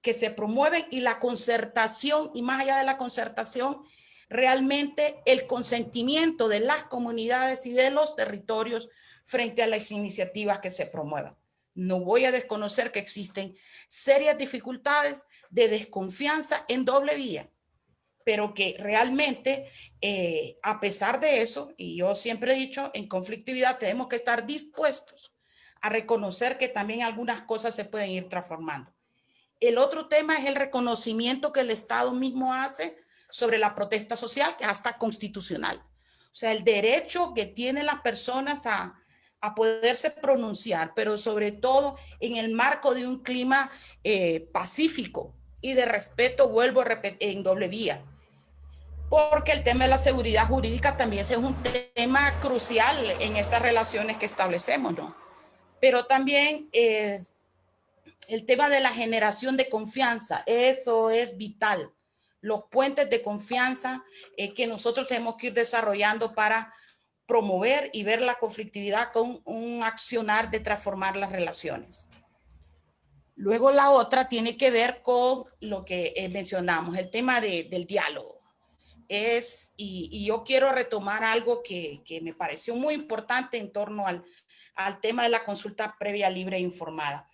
que se promueven y la concertación, y más allá de la concertación, realmente el consentimiento de las comunidades y de los territorios frente a las iniciativas que se promuevan. No voy a desconocer que existen serias dificultades de desconfianza en doble vía, pero que realmente, a pesar de eso, y yo siempre he dicho, en conflictividad tenemos que estar dispuestos a reconocer que también algunas cosas se pueden ir transformando. El otro tema es el reconocimiento que el Estado mismo hace sobre la protesta social, que es hasta constitucional. O sea, el derecho que tienen las personas a poderse pronunciar, pero sobre todo en el marco de un clima pacífico y de respeto, vuelvo a repetir, en doble vía. Porque el tema de la seguridad jurídica también es un tema crucial en estas relaciones que establecemos, ¿no? Pero también el tema de la generación de confianza, eso es vital. Los puentes de confianza que nosotros tenemos que ir desarrollando para promover y ver la conflictividad con un accionar de transformar las relaciones. Luego la otra tiene que ver con lo que mencionamos, el tema del diálogo. Y yo quiero retomar algo que me pareció muy importante en torno al tema de la consulta previa, libre e informada.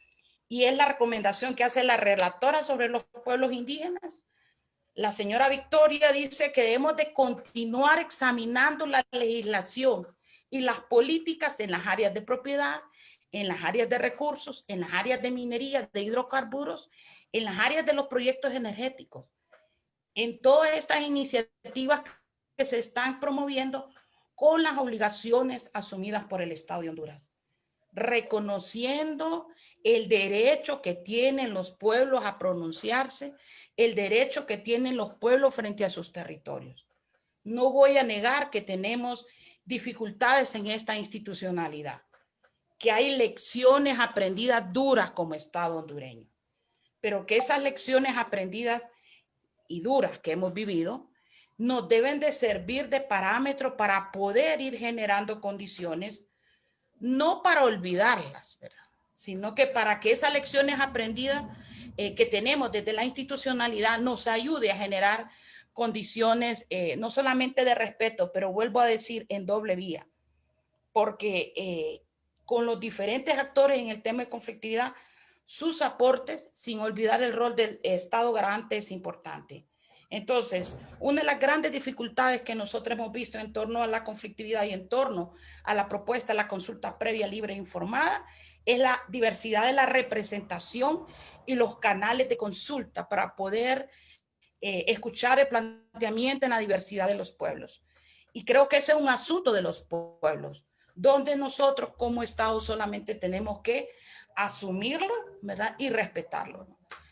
Y es la recomendación que hace la relatora sobre los pueblos indígenas. La señora Victoria dice que debemos de continuar examinando la legislación y las políticas en las áreas de propiedad, en las áreas de recursos, en las áreas de minería, de hidrocarburos, en las áreas de los proyectos energéticos, en todas estas iniciativas que se están promoviendo con las obligaciones asumidas por el Estado de Honduras, reconociendo el derecho que tienen los pueblos a pronunciarse, el derecho que tienen los pueblos frente a sus territorios. No voy a negar que tenemos dificultades en esta institucionalidad, que hay lecciones aprendidas duras como Estado hondureño, pero que esas lecciones aprendidas y duras que hemos vivido nos deben de servir de parámetro para poder ir generando condiciones, no para olvidarlas, ¿verdad?, sino que para que esas lecciones aprendidas que tenemos desde la institucionalidad nos ayude a generar condiciones no solamente de respeto, pero vuelvo a decir en doble vía, porque con los diferentes actores en el tema de conflictividad, sus aportes, sin olvidar el rol del Estado garante, es importante. Entonces, una de las grandes dificultades que nosotros hemos visto en torno a la conflictividad y en torno a la propuesta de la consulta previa, libre e informada, es la diversidad de la representación y los canales de consulta para poder escuchar el planteamiento en la diversidad de los pueblos. Y creo que ese es un asunto de los pueblos, donde nosotros como Estado solamente tenemos que asumirlo, ¿verdad?, y respetarlo.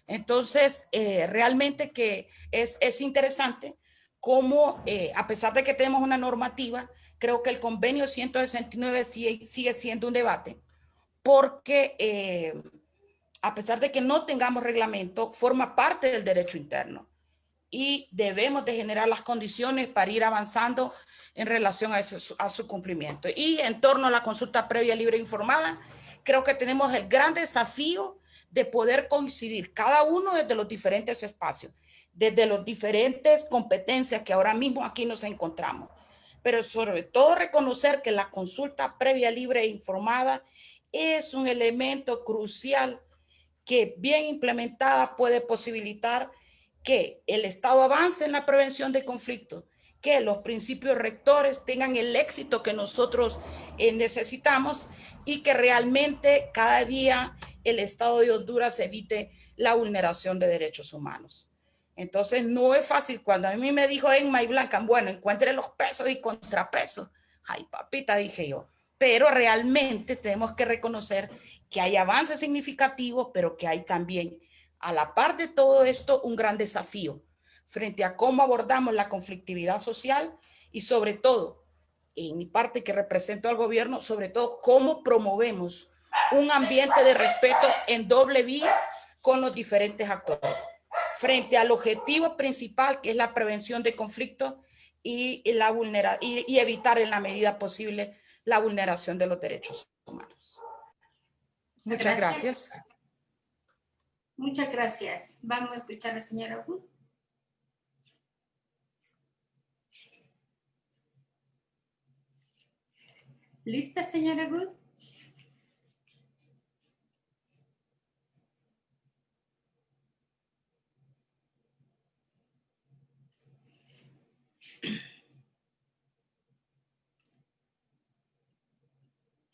Entonces, realmente que es interesante cómo, a pesar de que tenemos una normativa, creo que el convenio 169 sigue siendo un debate, porque a pesar de que no tengamos reglamento, forma parte del derecho interno y debemos de generar las condiciones para ir avanzando en relación a su cumplimiento. Y en torno a la consulta previa, libre e informada, creo que tenemos el gran desafío de poder coincidir cada uno desde los diferentes espacios, desde las diferentes competencias que ahora mismo aquí nos encontramos, pero sobre todo reconocer que la consulta previa, libre e informada es un elemento crucial que bien implementada puede posibilitar que el Estado avance en la prevención de conflictos, que los principios rectores tengan el éxito que nosotros necesitamos y que realmente cada día el Estado de Honduras evite la vulneración de derechos humanos. Entonces no es fácil. Cuando a mí me dijo Emma y Blanca, bueno, encuentre los pesos y contrapesos. Ay, papita, dije yo. Pero realmente tenemos que reconocer que hay avances significativos, pero que hay también, a la par de todo esto, un gran desafío frente a cómo abordamos la conflictividad social y sobre todo, en mi parte que represento al gobierno, sobre todo cómo promovemos un ambiente de respeto en doble vía con los diferentes actores, frente al objetivo principal que es la prevención de conflictos y evitar en la medida posible la vulneración de los derechos humanos. Muchas gracias. Muchas gracias. Vamos a escuchar a la señora Wood. ¿Lista, señora Wood?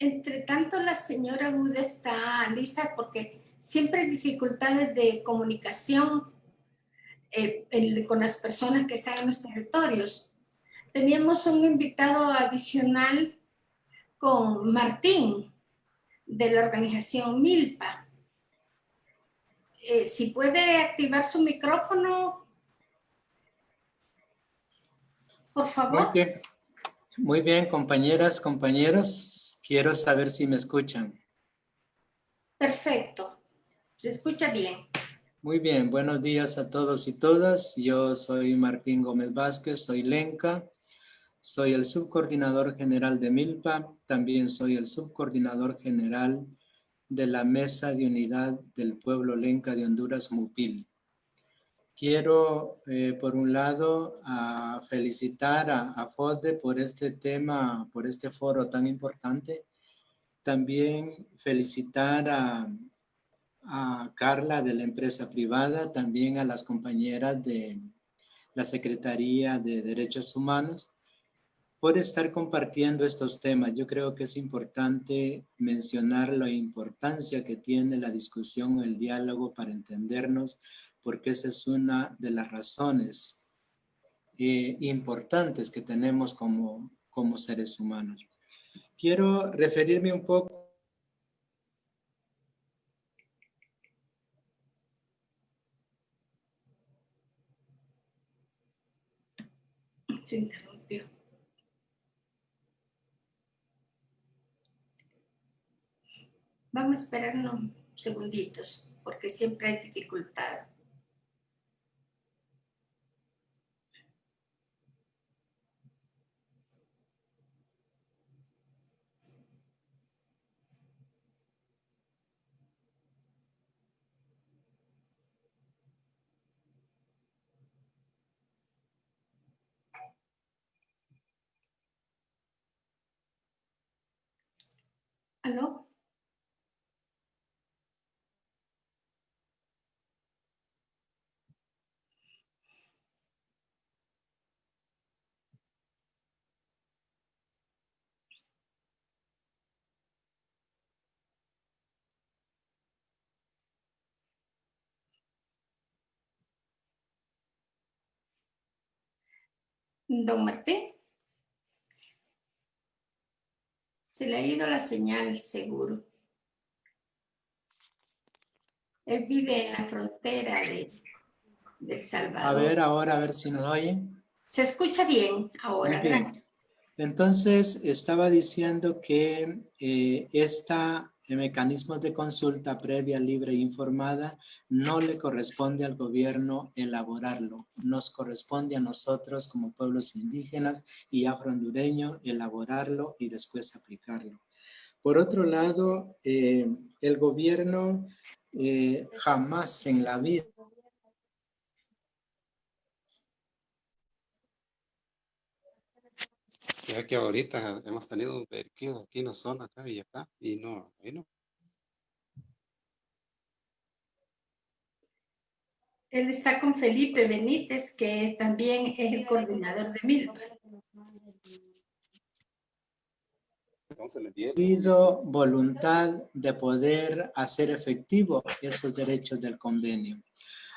Entre tanto, la señora Wood está lista porque siempre hay dificultades de comunicación con las personas que están en los territorios. Teníamos un invitado adicional con Martín de la organización Milpa. Si puede activar su micrófono, por favor. Muy bien, compañeras, compañeros. Quiero saber si me escuchan. Perfecto. Se escucha bien. Muy bien, buenos días a todos y todas. Yo soy Martín Gómez Vázquez, soy Lenca. Soy el subcoordinador general de Milpa. También soy el subcoordinador general de la Mesa de Unidad del Pueblo Lenca de Honduras, MUPIL. Quiero, por un lado, felicitar a FOSDE por este tema, por este foro tan importante. También felicitar a Carla de la empresa privada, también a las compañeras de la Secretaría de Derechos Humanos por estar compartiendo estos temas. Yo creo que es importante mencionar la importancia que tiene la discusión, el diálogo para entendernos, porque esa es una de las razones importantes que tenemos como seres humanos. Quiero referirme un poco. Se interrumpió. Vamos a esperar unos segunditos, porque siempre hay dificultad. ¿Aló? Don Martín. Se le ha ido la señal, seguro. Él vive en la frontera de El Salvador. A ver si nos oyen. Se escucha bien ahora, Muy bien. gracias. Entonces, estaba diciendo que mecanismos de consulta previa, libre e informada no le corresponde al gobierno elaborarlo. Nos corresponde a nosotros como pueblos indígenas y afrohondureños elaborarlo y después aplicarlo. Por otro lado, el gobierno jamás en la vida Ya que ahorita hemos tenido veriqueo aquí en la zona acá y acá, y no, ahí no. Él está con Felipe Benítez, que también es el coordinador de Milpa. Entonces le dieron. Ha habido voluntad de poder hacer efectivo esos derechos del convenio.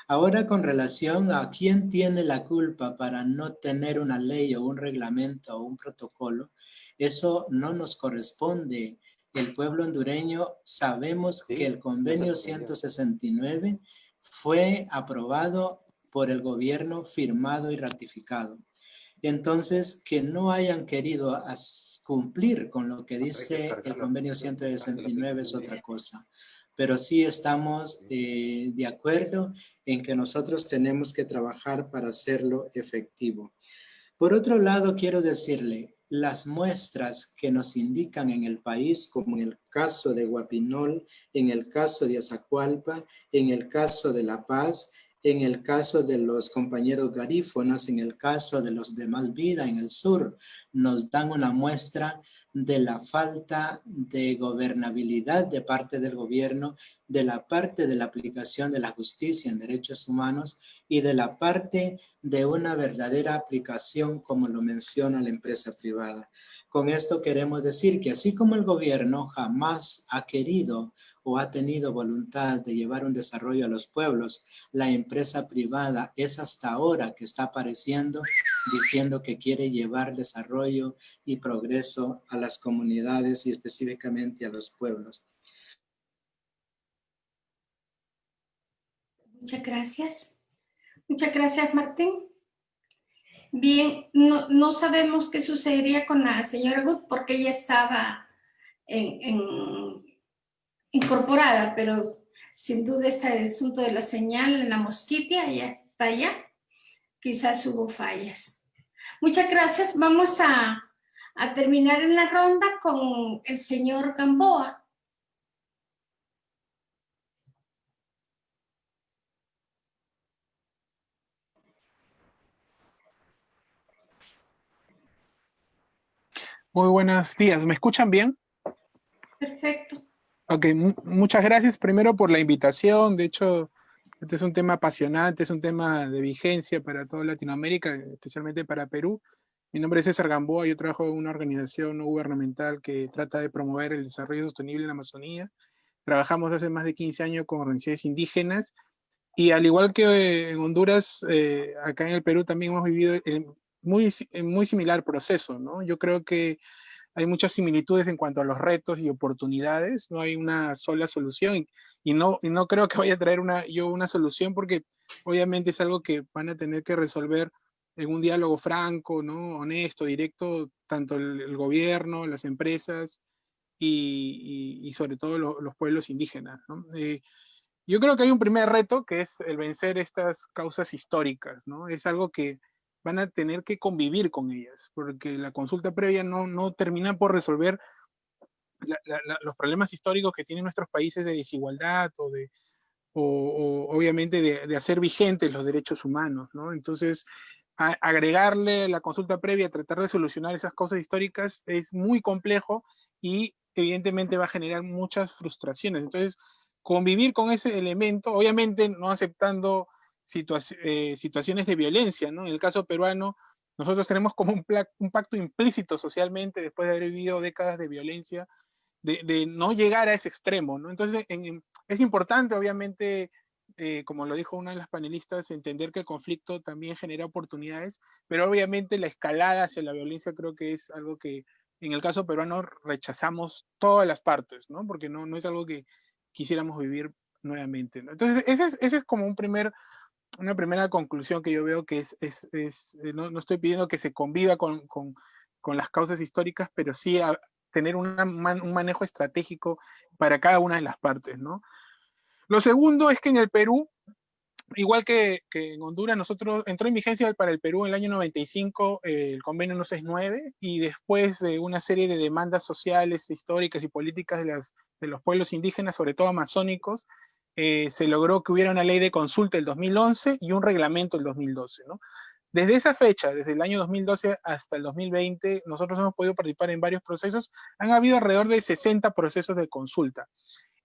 Ahora, con relación a quién tiene la culpa para no tener una ley o un reglamento o un protocolo, eso no nos corresponde. El pueblo hondureño sabemos que el convenio 169 fue aprobado por el gobierno, firmado y ratificado. Entonces, que no hayan querido cumplir con lo que dice el convenio 169 es otra cosa. Pero sí estamos de acuerdo en que nosotros tenemos que trabajar para hacerlo efectivo. Por otro lado, quiero decirle, las muestras que nos indican en el país, como en el caso de Guapinol, en el caso de Azacualpa, en el caso de La Paz, en el caso de los compañeros garífonas, en el caso de los demás Vida en el sur, nos dan una muestra de la falta de gobernabilidad de parte del gobierno, de la parte de la aplicación de la justicia en derechos humanos y de la parte de una verdadera aplicación, como lo menciona la empresa privada. Con esto queremos decir que así como el gobierno jamás ha querido o ha tenido voluntad de llevar un desarrollo a los pueblos, la empresa privada es hasta ahora que está apareciendo diciendo que quiere llevar desarrollo y progreso a las comunidades y específicamente a los pueblos. Muchas gracias. Muchas gracias, Martín. Bien, no sabemos qué sucedería con la señora Gut porque ella estaba incorporada, pero sin duda este asunto de la señal en la mosquitia ya está allá. Quizás hubo fallas. Muchas gracias. Vamos a terminar en la ronda con el señor Gamboa. Muy buenos días, ¿me escuchan bien? Perfecto. Ok, muchas gracias primero por la invitación. De hecho, este es un tema apasionante, es un tema de vigencia para toda Latinoamérica, especialmente para Perú. Mi nombre es César Gamboa, yo trabajo en una organización no gubernamental que trata de promover el desarrollo sostenible en la Amazonía. Trabajamos hace más de 15 años con organizaciones indígenas y al igual que en Honduras, acá en el Perú también hemos vivido muy similar proceso, ¿no? Yo creo que hay muchas similitudes en cuanto a los retos y oportunidades, no hay una sola solución y no creo que vaya a traer una solución porque obviamente es algo que van a tener que resolver en un diálogo franco, ¿no? Honesto, directo, tanto el gobierno, las empresas y sobre todo los pueblos indígenas, ¿no? Yo creo que hay un primer reto que es el vencer estas causas históricas, ¿no? Es algo que van a tener que convivir con ellas, porque la consulta previa no termina por resolver los problemas históricos que tienen nuestros países de desigualdad o obviamente de hacer vigentes los derechos humanos, ¿no? Entonces, agregarle la consulta previa, tratar de solucionar esas causas históricas es muy complejo y evidentemente va a generar muchas frustraciones. Entonces, convivir con ese elemento, obviamente no aceptando situaciones de violencia, ¿no? En el caso peruano, nosotros tenemos como un pacto implícito socialmente después de haber vivido décadas de violencia, de no llegar a ese extremo, ¿no? Entonces, es importante, obviamente, como lo dijo una de las panelistas, entender que el conflicto también genera oportunidades, pero obviamente la escalada hacia la violencia creo que es algo que en el caso peruano rechazamos todas las partes, ¿no? Porque no es algo que quisiéramos vivir nuevamente, ¿no? Entonces, ese es como una primera conclusión que yo veo que no estoy pidiendo que se conviva con las causas históricas, pero sí tener un manejo estratégico para cada una de las partes, ¿no? Lo segundo es que en el Perú, igual que en Honduras, entró en vigencia para el Perú en el año 95 el convenio 169 y después de una serie de demandas sociales, históricas y políticas de los pueblos indígenas, sobre todo amazónicos, se logró que hubiera una ley de consulta el 2011 y un reglamento el 2012, ¿no? Desde esa fecha, desde el año 2012 hasta el 2020, nosotros hemos podido participar en varios procesos. Han habido alrededor de 60 procesos de consulta.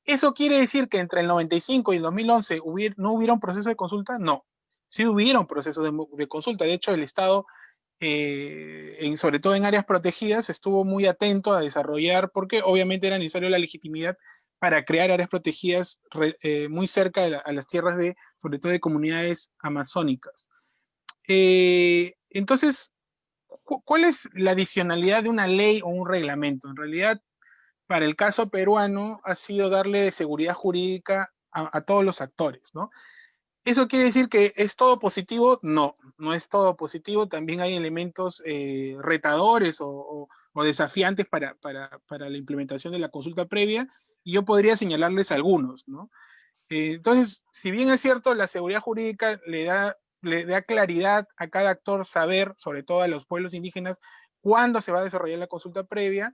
¿Eso quiere decir que entre el 95 y el 2011 no hubiera un proceso de consulta? No, sí hubieron procesos de consulta. De hecho, el Estado, sobre todo en áreas protegidas, estuvo muy atento a desarrollar, porque obviamente era necesario la legitimidad para crear áreas protegidas muy cerca a las tierras sobre todo de comunidades amazónicas. Entonces, ¿cuál es la adicionalidad de una ley o un reglamento? En realidad, para el caso peruano ha sido darle seguridad jurídica a todos los actores, ¿no? ¿Eso quiere decir que es todo positivo? No, no es todo positivo. También hay elementos retadores o desafiantes para la implementación de la consulta previa, y yo podría señalarles algunos, ¿no? Entonces, si bien es cierto, la seguridad jurídica le da claridad a cada actor saber, sobre todo a los pueblos indígenas, cuándo se va a desarrollar la consulta previa.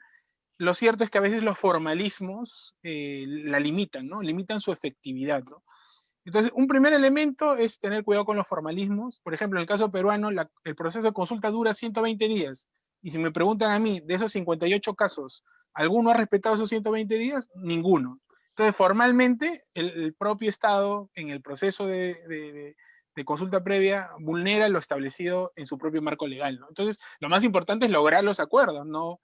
Lo cierto es que a veces los formalismos la limitan, ¿no? Limitan su efectividad, ¿no? Entonces, un primer elemento es tener cuidado con los formalismos. Por ejemplo, en el caso peruano, el proceso de consulta dura 120 días. Y si me preguntan a mí, de esos 58 casos, ¿alguno ha respetado esos 120 días? Ninguno. Entonces, formalmente, el propio Estado, en el proceso de consulta previa, vulnera lo establecido en su propio marco legal, ¿no? Entonces, lo más importante es lograr los acuerdos, no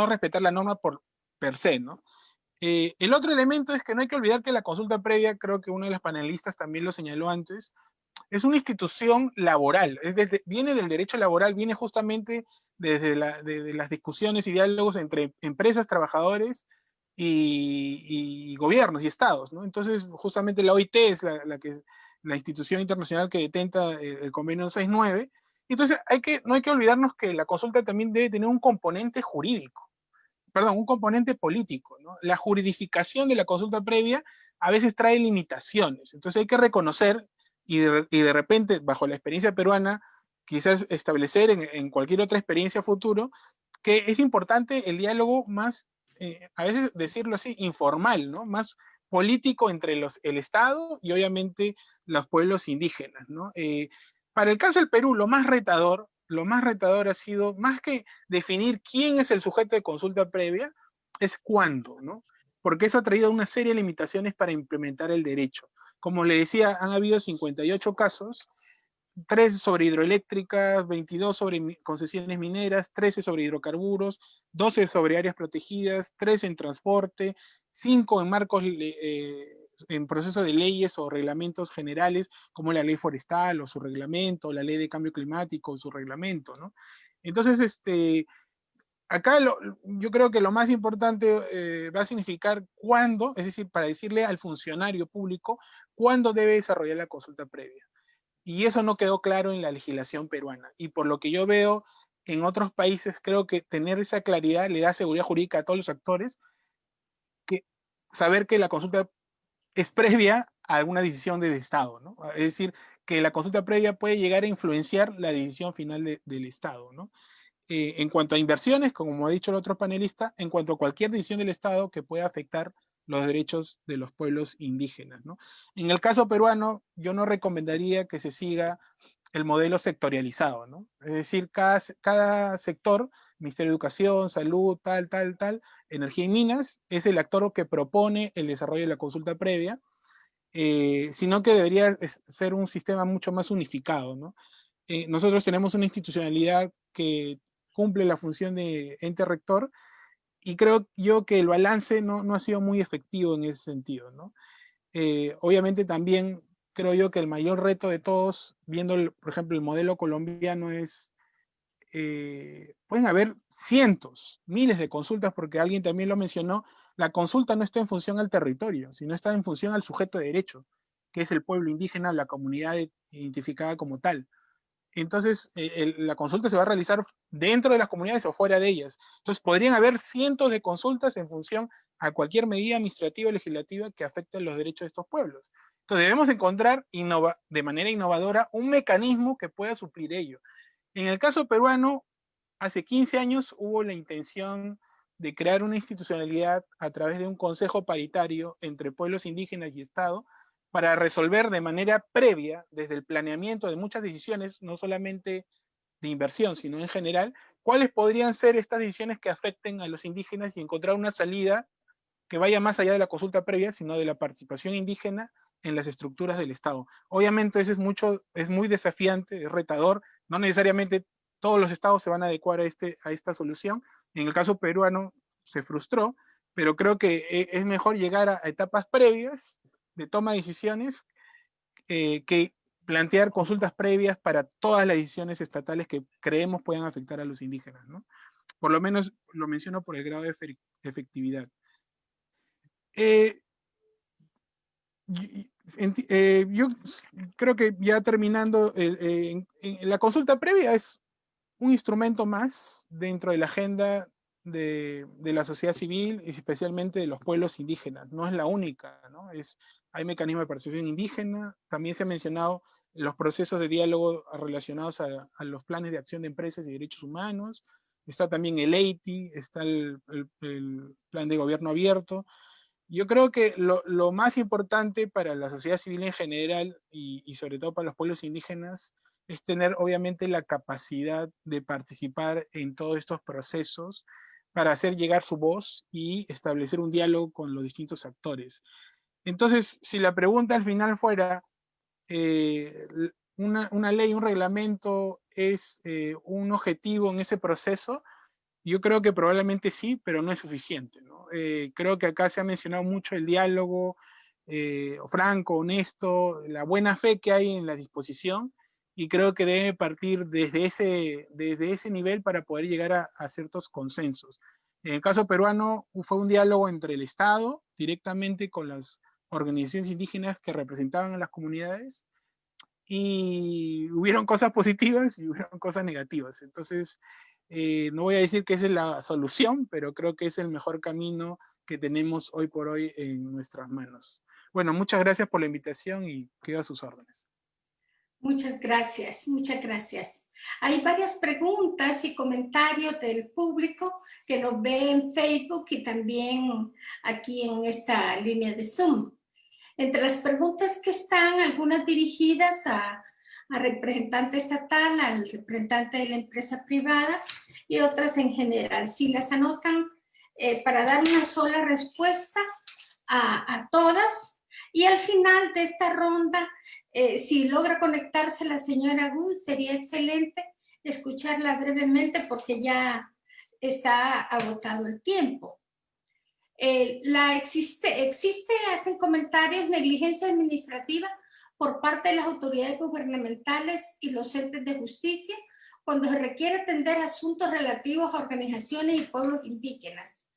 respetar la norma por per se, ¿no? El otro elemento es que no hay que olvidar que la consulta previa, creo que uno de los panelistas también lo señaló antes, es una institución laboral, viene del derecho laboral, viene justamente desde de las discusiones y diálogos entre empresas, trabajadores y gobiernos y estados, ¿no? Entonces, justamente la OIT es la institución internacional que detenta el convenio 69. Entonces, no hay que olvidarnos que la consulta también debe tener un componente jurídico. Perdón, un componente político, ¿no? La juridificación de la consulta previa a veces trae limitaciones. Entonces hay que reconocer y de repente, bajo la experiencia peruana, quizás establecer en cualquier otra experiencia futuro, que es importante el diálogo más, a veces decirlo así, informal, ¿no? Más político entre el Estado y obviamente los pueblos indígenas, ¿no? Para el caso del Perú, lo más retador ha sido, más que definir quién es el sujeto de consulta previa, es cuándo, ¿no? Porque eso ha traído una serie de limitaciones para implementar el derecho. Como le decía, han habido 58 casos, 13 sobre hidroeléctricas, 22 sobre concesiones mineras, 13 sobre hidrocarburos, 12 sobre áreas protegidas, 3 en transporte, 5 en marcos en proceso de leyes o reglamentos generales, como la ley forestal o su reglamento, la ley de cambio climático o su reglamento, ¿no? Entonces, acá yo creo que lo más importante va a significar cuándo, es decir, para decirle al funcionario público cuándo debe desarrollar la consulta previa. Y eso no quedó claro en la legislación peruana. Y por lo que yo veo en otros países, creo que tener esa claridad le da seguridad jurídica a todos los actores, que saber que la consulta es previa a alguna decisión del Estado, ¿no? Es decir, que la consulta previa puede llegar a influenciar la decisión final del Estado, ¿no? En cuanto a inversiones, como ha dicho el otro panelista, en cuanto a cualquier decisión del Estado que pueda afectar los derechos de los pueblos indígenas, ¿no? En el caso peruano, yo no recomendaría que se siga el modelo sectorializado, ¿no? Es decir, cada sector, Ministerio de Educación, Salud, tal, Energía y Minas, es el actor que propone el desarrollo de la consulta previa, sino que debería ser un sistema mucho más unificado, ¿no? Nosotros tenemos una institucionalidad que cumple la función de ente rector, y creo yo que el balance no ha sido muy efectivo en ese sentido, ¿no? Obviamente también creo yo que el mayor reto de todos, viendo, por ejemplo, el modelo colombiano es, pueden haber cientos, miles de consultas, porque alguien también lo mencionó, la consulta no está en función al territorio, sino está en función al sujeto de derecho, que es el pueblo indígena, la comunidad identificada como tal. Entonces, la consulta se va a realizar dentro de las comunidades o fuera de ellas. Entonces, podrían haber cientos de consultas en función a cualquier medida administrativa o legislativa que afecte los derechos de estos pueblos. Entonces, debemos encontrar de manera innovadora un mecanismo que pueda suplir ello. En el caso peruano, hace 15 años hubo la intención de crear una institucionalidad a través de un consejo paritario entre pueblos indígenas y Estado, para resolver de manera previa, desde el planeamiento de muchas decisiones, no solamente de inversión, sino en general, cuáles podrían ser estas decisiones que afecten a los indígenas y encontrar una salida que vaya más allá de la consulta previa, sino de la participación indígena en las estructuras del Estado. Obviamente eso es muy desafiante, es retador, no necesariamente todos los estados se van a adecuar a esta solución. En el caso peruano se frustró, pero creo que es mejor llegar a etapas previas de toma de decisiones que plantear consultas previas para todas las decisiones estatales que creemos puedan afectar a los indígenas, ¿no? Por lo menos lo menciono por el grado de efectividad. Yo creo que ya terminando, la consulta previa es un instrumento más dentro de la agenda de la sociedad civil, especialmente de los pueblos indígenas. No es la única, ¿no? Hay mecanismos de participación indígena, también se ha mencionado los procesos de diálogo relacionados a los planes de acción de empresas y derechos humanos. Está también el EITI, está el plan de gobierno abierto. Yo creo que lo más importante para la sociedad civil en general y sobre todo para los pueblos indígenas es tener obviamente la capacidad de participar en todos estos procesos para hacer llegar su voz y establecer un diálogo con los distintos actores. Entonces, si la pregunta al final fuera, una ley, un reglamento es un objetivo en ese proceso, yo creo que probablemente sí, pero no es suficiente, ¿no? Creo que acá se ha mencionado mucho el diálogo franco, honesto, la buena fe que hay en la disposición, y creo que debe partir desde ese nivel para poder llegar a ciertos consensos. En el caso peruano fue un diálogo entre el Estado, directamente con las organizaciones indígenas que representaban a las comunidades, y hubieron cosas positivas y hubieron cosas negativas. Entonces, no voy a decir que esa es la solución, pero creo que es el mejor camino que tenemos hoy por hoy en nuestras manos. Bueno, muchas gracias por la invitación y quedo a sus órdenes. Muchas gracias, muchas gracias. Hay varias preguntas y comentarios del público que nos ve en Facebook y también aquí en esta línea de Zoom. Entre las preguntas que están, algunas dirigidas a representante estatal, al representante de la empresa privada y otras en general. Si las anotan para dar una sola respuesta a todas, y al final de esta ronda, si logra conectarse la señora Gu, sería excelente escucharla brevemente porque ya está agotado el tiempo. Existe, hacen comentarios, negligencia administrativa por parte de las autoridades gubernamentales y los entes de justicia cuando se requiere atender asuntos relativos a organizaciones y pueblos indígenas.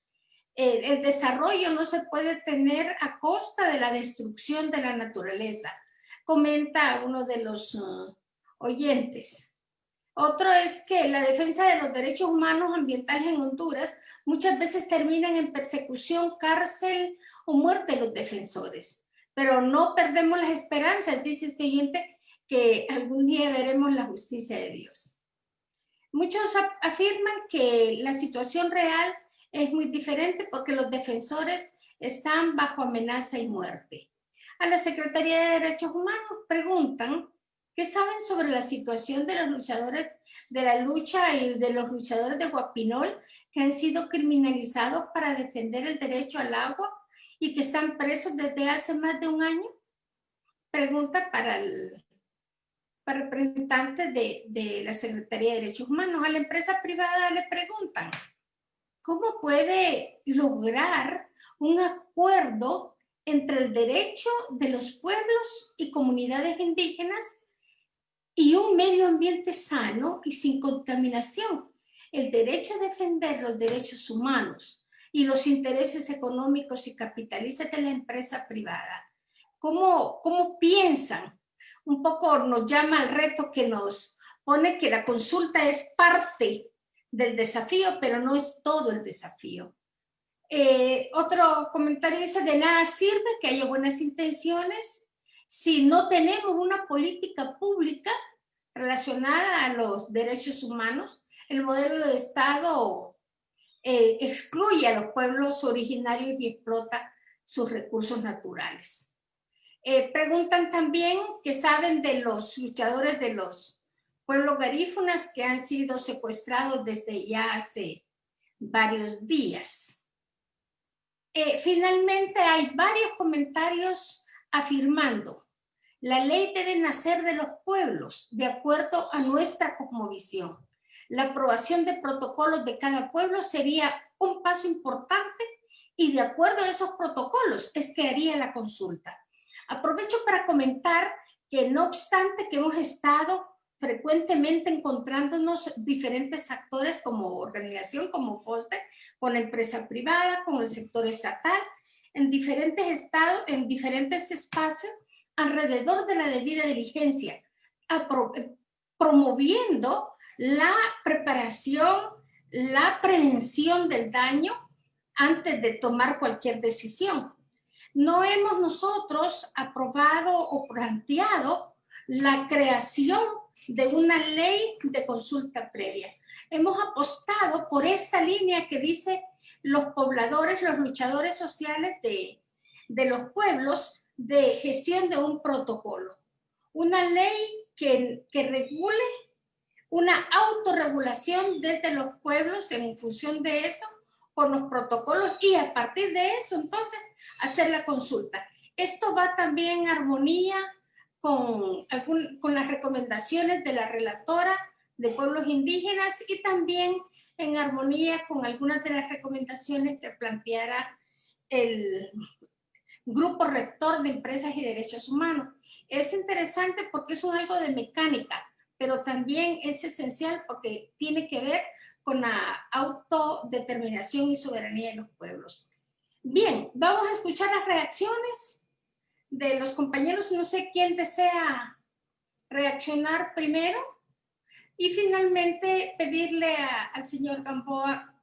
El desarrollo no se puede tener a costa de la destrucción de la naturaleza, comenta uno de los oyentes. Otro es que la defensa de los derechos humanos ambientales en Honduras muchas veces terminan en persecución, cárcel o muerte de los defensores. Pero no perdemos las esperanzas, dice este oyente, que algún día veremos la justicia de Dios. Muchos afirman que la situación real es muy diferente porque los defensores están bajo amenaza y muerte. A la Secretaría de Derechos Humanos preguntan qué saben sobre la situación de los luchadores de la lucha y de los luchadores de Guapinol que han sido criminalizados para defender el derecho al agua y que están presos desde hace más de un año. Pregunta para el representante de la Secretaría de Derechos Humanos. A la empresa privada le preguntan ¿cómo puede lograr un acuerdo entre el derecho de los pueblos y comunidades indígenas y un medio ambiente sano y sin contaminación? El derecho a defender los derechos humanos y los intereses económicos y capitalistas de la empresa privada. ¿Cómo piensan? Un poco nos llama al reto que nos pone que la consulta es parte del desafío, pero no es todo el desafío. Otro comentario dice, de nada sirve que haya buenas intenciones si no tenemos una política pública relacionada a los derechos humanos. El modelo de Estado excluye a los pueblos originarios y explota sus recursos naturales. Preguntan también qué saben de los luchadores de los pueblos garífunas que han sido secuestrados desde ya hace varios días. Finalmente hay varios comentarios afirmando la ley debe nacer de los pueblos de acuerdo a nuestra cosmovisión. La aprobación de protocolos de cada pueblo sería un paso importante y de acuerdo a esos protocolos es que haría la consulta. Aprovecho para comentar que no obstante que hemos estado frecuentemente encontrándonos diferentes actores como organización, como FOSDE, con la empresa privada, con el sector estatal, en diferentes estados, en diferentes espacios, alrededor de la debida diligencia, promoviendo la preparación, la prevención del daño antes de tomar cualquier decisión. No hemos nosotros aprobado o planteado la creación de una ley de consulta previa. Hemos apostado por esta línea que dice los pobladores, los luchadores sociales de los pueblos, de gestión de un protocolo. Una ley que regule una autorregulación desde los pueblos en función de eso, con los protocolos, y a partir de eso entonces hacer la consulta. Esto va también en armonía con las recomendaciones de la relatora de pueblos indígenas y también en armonía con algunas de las recomendaciones que planteara el Grupo Rector de Empresas y Derechos Humanos. Es interesante porque es algo de mecánica, pero también es esencial porque tiene que ver con la autodeterminación y soberanía de los pueblos. Bien, vamos a escuchar las reacciones de los compañeros. No sé quién desea reaccionar primero. Y finalmente pedirle al señor Gamboa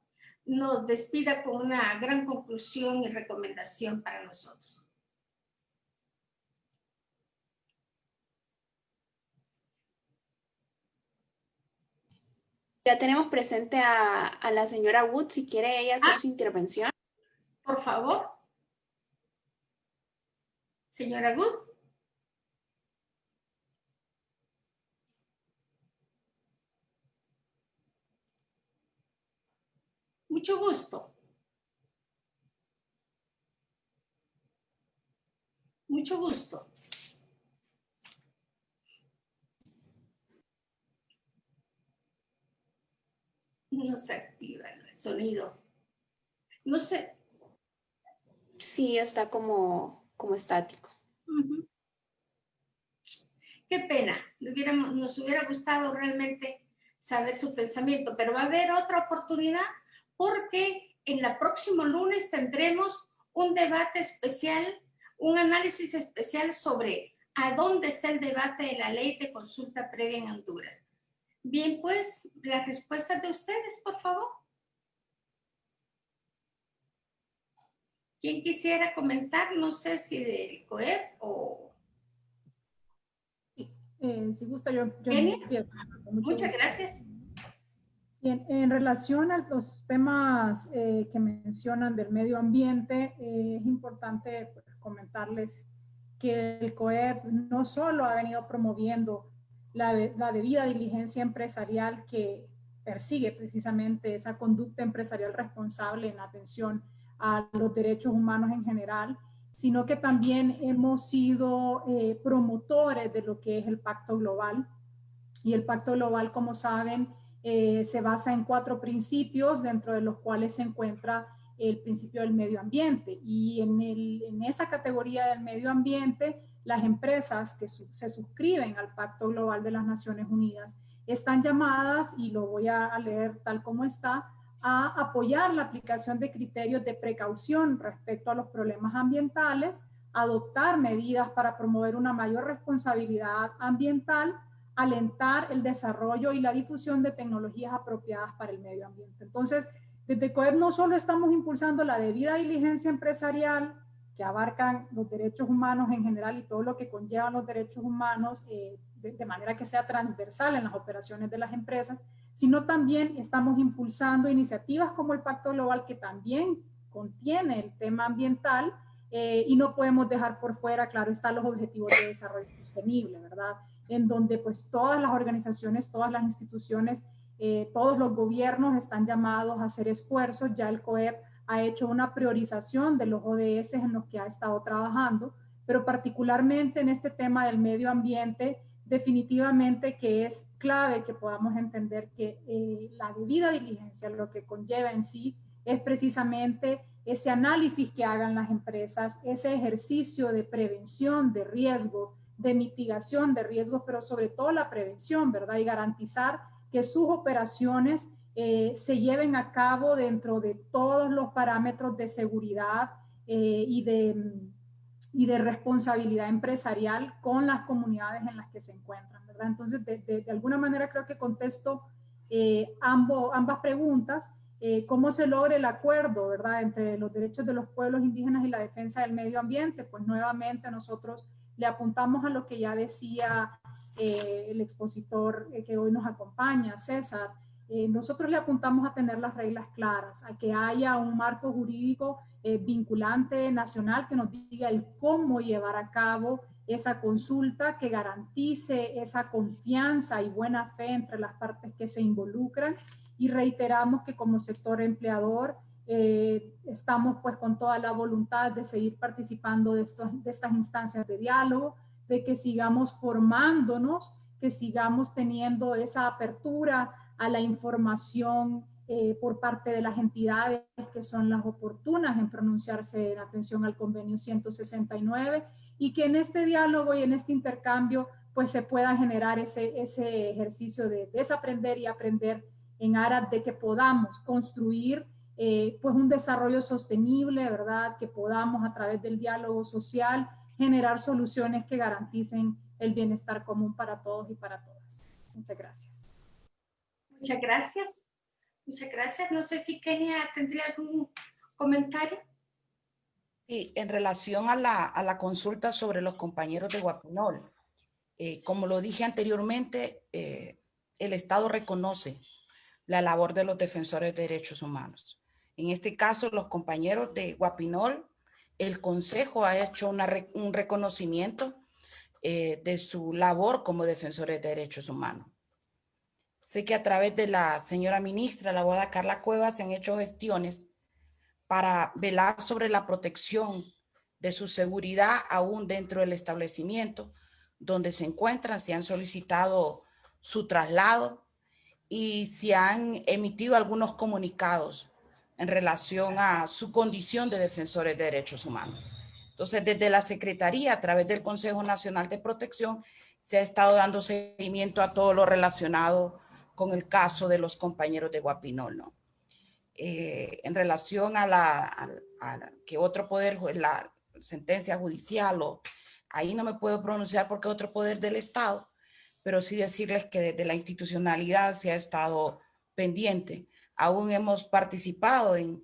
nos despida con una gran conclusión y recomendación para nosotros. Ya tenemos presente a la señora Wood, si quiere ella hacer su intervención. Por favor. Señora Wood. Mucho gusto. Mucho gusto. No se activa el sonido. No sé. Sí, está como estático. Uh-huh. Qué pena. Nos hubiera gustado realmente saber su pensamiento, pero va a haber otra oportunidad porque en el próximo lunes tendremos un debate especial, un análisis especial sobre a dónde está el debate de la ley de consulta previa en Honduras. Bien, pues, las respuestas de ustedes, por favor. ¿Quién quisiera comentar? No sé si del COEP o... Si gusta, yo empiezo. Muchas gracias. Bien, en relación a los temas que mencionan del medio ambiente, es importante pues, comentarles que el COEP no solo ha venido promoviendo la debida diligencia empresarial que persigue precisamente esa conducta empresarial responsable en atención a los derechos humanos en general, sino que también hemos sido promotores de lo que es el Pacto Global. Y el Pacto Global, como saben, se basa en 4 principios, dentro de los cuales se encuentra el principio del medio ambiente. Y en esa categoría del medio ambiente, las empresas que se suscriben al Pacto Global de las Naciones Unidas están llamadas, y lo voy a leer tal como está, a apoyar la aplicación de criterios de precaución respecto a los problemas ambientales, adoptar medidas para promover una mayor responsabilidad ambiental, alentar el desarrollo y la difusión de tecnologías apropiadas para el medio ambiente. Entonces, desde COEP no solo estamos impulsando la debida diligencia empresarial, que abarcan los derechos humanos en general y todo lo que conllevan los derechos humanos de manera que sea transversal en las operaciones de las empresas, sino también estamos impulsando iniciativas como el Pacto Global, que también contiene el tema ambiental, y no podemos dejar por fuera, claro, están los objetivos de desarrollo sostenible, ¿verdad? En donde pues todas las organizaciones, todas las instituciones, todos los gobiernos están llamados a hacer esfuerzos. Ya el COEP ha hecho una priorización de los ODS en los que ha estado trabajando, pero particularmente en este tema del medio ambiente, definitivamente que es clave que podamos entender que la debida diligencia, lo que conlleva en sí, es precisamente ese análisis que hagan las empresas, ese ejercicio de prevención de riesgos, de mitigación de riesgos, pero sobre todo la prevención, ¿verdad? Y garantizar que sus operaciones se lleven a cabo dentro de todos los parámetros de seguridad y de responsabilidad empresarial con las comunidades en las que se encuentran, ¿verdad? Entonces, de alguna manera creo que contesto ambas preguntas. ¿Cómo se logra el acuerdo, verdad, entre los derechos de los pueblos indígenas y la defensa del medio ambiente? Pues nuevamente nosotros le apuntamos a lo que ya decía el expositor que hoy nos acompaña, César, nosotros le apuntamos a tener las reglas claras, a que haya un marco jurídico vinculante nacional que nos diga el cómo llevar a cabo esa consulta, que garantice esa confianza y buena fe entre las partes que se involucran, y reiteramos que como sector empleador estamos pues con toda la voluntad de seguir participando de estas instancias de diálogo, de que sigamos formándonos, que sigamos teniendo esa apertura a la información por parte de las entidades que son las oportunas en pronunciarse en atención al convenio 169, y que en este diálogo y en este intercambio pues se pueda generar ese ejercicio de desaprender y aprender en aras de que podamos construir pues un desarrollo sostenible, ¿verdad? Que podamos a través del diálogo social generar soluciones que garanticen el bienestar común para todos y para todas. Muchas gracias. Muchas gracias. Muchas gracias. No sé si Kenia tendría algún comentario. Sí, en relación a la consulta sobre los compañeros de Guapinol, como lo dije anteriormente, el Estado reconoce la labor de los defensores de derechos humanos. En este caso, los compañeros de Guapinol, el Consejo ha hecho un reconocimiento de su labor como defensores de derechos humanos. Sé que a través de la señora ministra, la abogada Carla Cuevas, se han hecho gestiones para velar sobre la protección de su seguridad aún dentro del establecimiento donde se encuentran. Se han solicitado su traslado y se han emitido algunos comunicados en relación a su condición de defensores de derechos humanos. Entonces, desde la Secretaría, a través del Consejo Nacional de Protección, se ha estado dando seguimiento a todo lo relacionado con el caso de los compañeros de Guapinol, ¿no? En relación a que otro poder, la sentencia judicial, ahí no me puedo pronunciar porque es otro poder del Estado, pero sí decirles que desde la institucionalidad se ha estado pendiente. Aún hemos participado en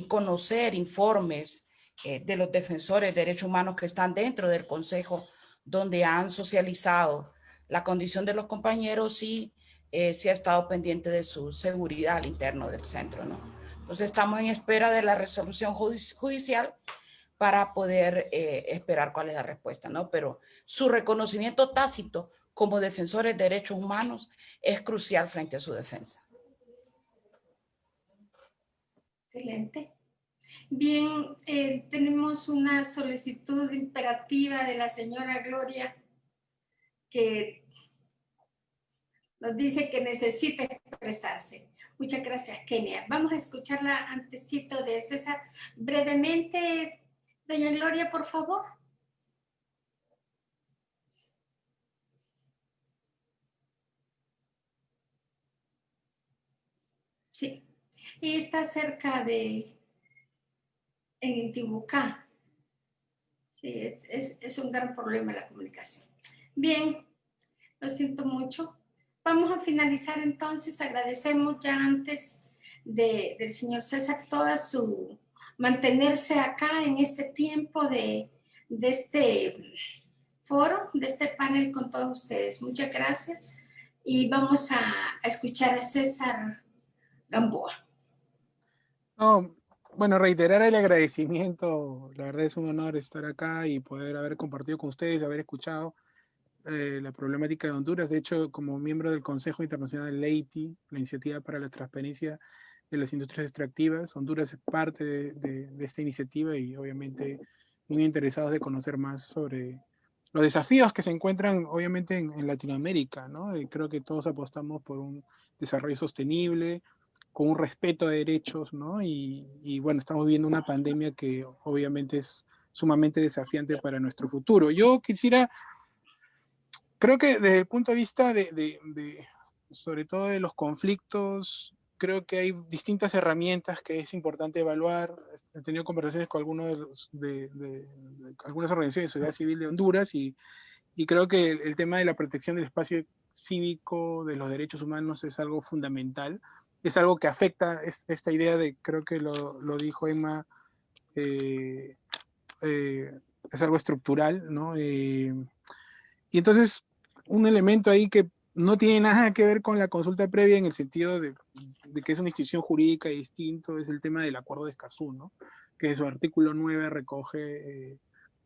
conocer informes de los defensores de derechos humanos que están dentro del Consejo, donde han socializado la condición de los compañeros y se ha estado pendiente de su seguridad al interno del centro, ¿no? Entonces estamos en espera de la resolución judicial para poder esperar cuál es la respuesta, ¿no? Pero su reconocimiento tácito como defensores de derechos humanos es crucial frente a su defensa. Excelente. Bien, tenemos una solicitud imperativa de la señora Gloria que nos dice que necesita expresarse. Muchas gracias, Kenia. Vamos a escucharla antesito de César. Brevemente, doña Gloria, por favor. Sí, y está cerca de en Intibucá. Sí, es un gran problema la comunicación. Bien, lo siento mucho. Vamos a finalizar entonces. Agradecemos ya antes del señor César toda su mantenerse acá en este tiempo de este foro, de este panel con todos ustedes. Muchas gracias. Y vamos a escuchar a César Gamboa. No, bueno, reiterar el agradecimiento. La verdad es un honor estar acá y poder haber compartido con ustedes, haber escuchado la problemática de Honduras. De hecho, como miembro del Consejo Internacional LEITI, la Iniciativa para la Transparencia de las Industrias Extractivas, Honduras es parte de esta iniciativa y obviamente muy interesados de conocer más sobre los desafíos que se encuentran obviamente en Latinoamérica, ¿no? Y creo que todos apostamos por un desarrollo sostenible, con un respeto de derechos, ¿no? Y bueno, estamos viviendo una pandemia que obviamente es sumamente desafiante para nuestro futuro. Yo quisiera, creo que desde el punto de vista sobre todo de los conflictos, creo que hay distintas herramientas que es importante evaluar. He tenido conversaciones con algunos de algunas organizaciones de sociedad civil de Honduras y creo que el tema de la protección del espacio cívico, de los derechos humanos es algo fundamental. Es algo que afecta esta idea de, creo que lo dijo Emma, es algo estructural, ¿no? Y entonces un elemento ahí que no tiene nada que ver con la consulta previa en el sentido de que es una institución jurídica distinto, es el tema del acuerdo de Escazú, ¿no? Que en su artículo 9 recoge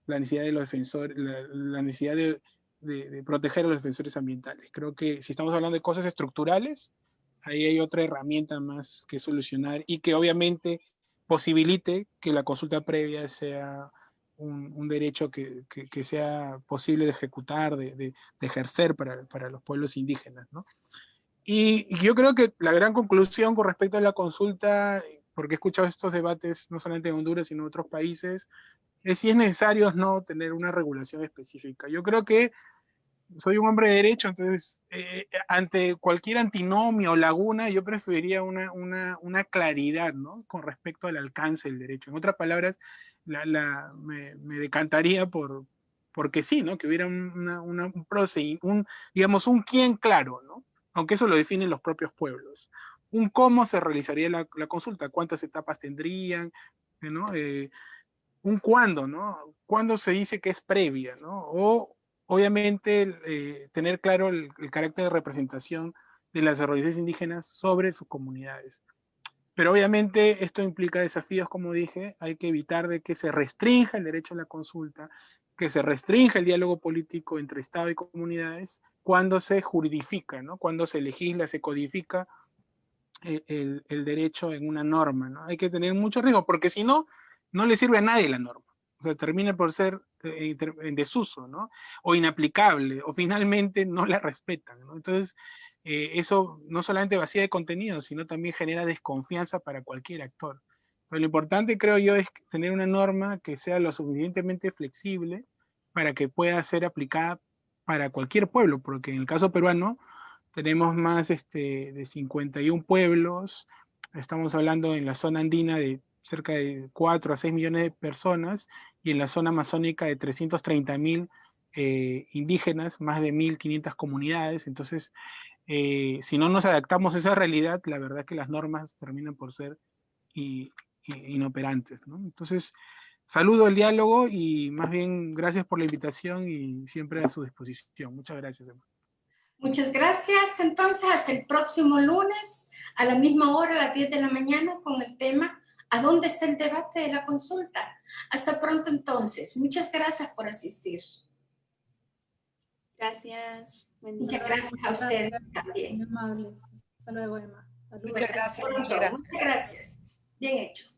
la necesidad de los defensores, la necesidad de proteger a los defensores ambientales. Creo que si estamos hablando de cosas estructurales, ahí hay otra herramienta más que solucionar y que obviamente posibilite que la consulta previa sea un derecho que sea posible de ejecutar, de ejercer para los pueblos indígenas, ¿no? Y yo creo que la gran conclusión con respecto a la consulta, porque he escuchado estos debates no solamente en Honduras, sino en otros países, es si es necesario o no tener una regulación específica. Yo creo que soy un hombre de derecho, entonces ante cualquier antinomia o laguna, yo preferiría una claridad, ¿no? Con respecto al alcance del derecho. En otras palabras, me decantaría porque sí, ¿no? Que hubiera un procedimiento, digamos, un quién claro, ¿no? Aunque eso lo definen los propios pueblos. Un cómo se realizaría la consulta, cuántas etapas tendrían, ¿no? Un cuándo, ¿no? Cuándo se dice que es previa, ¿no? O obviamente tener claro el carácter de representación de las organizaciones indígenas sobre sus comunidades. Pero obviamente esto implica desafíos, como dije, hay que evitar de que se restrinja el derecho a la consulta, que se restrinja el diálogo político entre Estado y comunidades cuando se juridifica, ¿no? Cuando se legisla, se codifica el derecho en una norma, ¿no? Hay que tener mucho riesgo, porque si no, no le sirve a nadie la norma. O sea, termina por ser en desuso, ¿no? O inaplicable, o finalmente no la respetan, ¿no? Entonces, eso no solamente vacía de contenido, sino también genera desconfianza para cualquier actor. Pero lo importante, creo yo, es tener una norma que sea lo suficientemente flexible para que pueda ser aplicada para cualquier pueblo, porque en el caso peruano tenemos más de 51 pueblos, estamos hablando en la zona andina de cerca de 4 a 6 millones de personas y en la zona amazónica de 330.000 indígenas, más de 1.500 comunidades. Entonces, si no nos adaptamos a esa realidad, la verdad es que las normas terminan por ser inoperantes, ¿no? Entonces, saludo el diálogo y más bien gracias por la invitación y siempre a su disposición. Muchas gracias, Emma. Muchas gracias. Entonces, hasta el próximo lunes a la misma hora, a las 10 de la mañana, con el tema ¿a dónde está el debate de la consulta? Hasta pronto entonces. Muchas gracias por asistir. Gracias. Buen Muchas día. gracias a ustedes también. Muy amables. Hasta luego, Emma. Saludos. Muchas gracias. Muchas gracias. Bien hecho.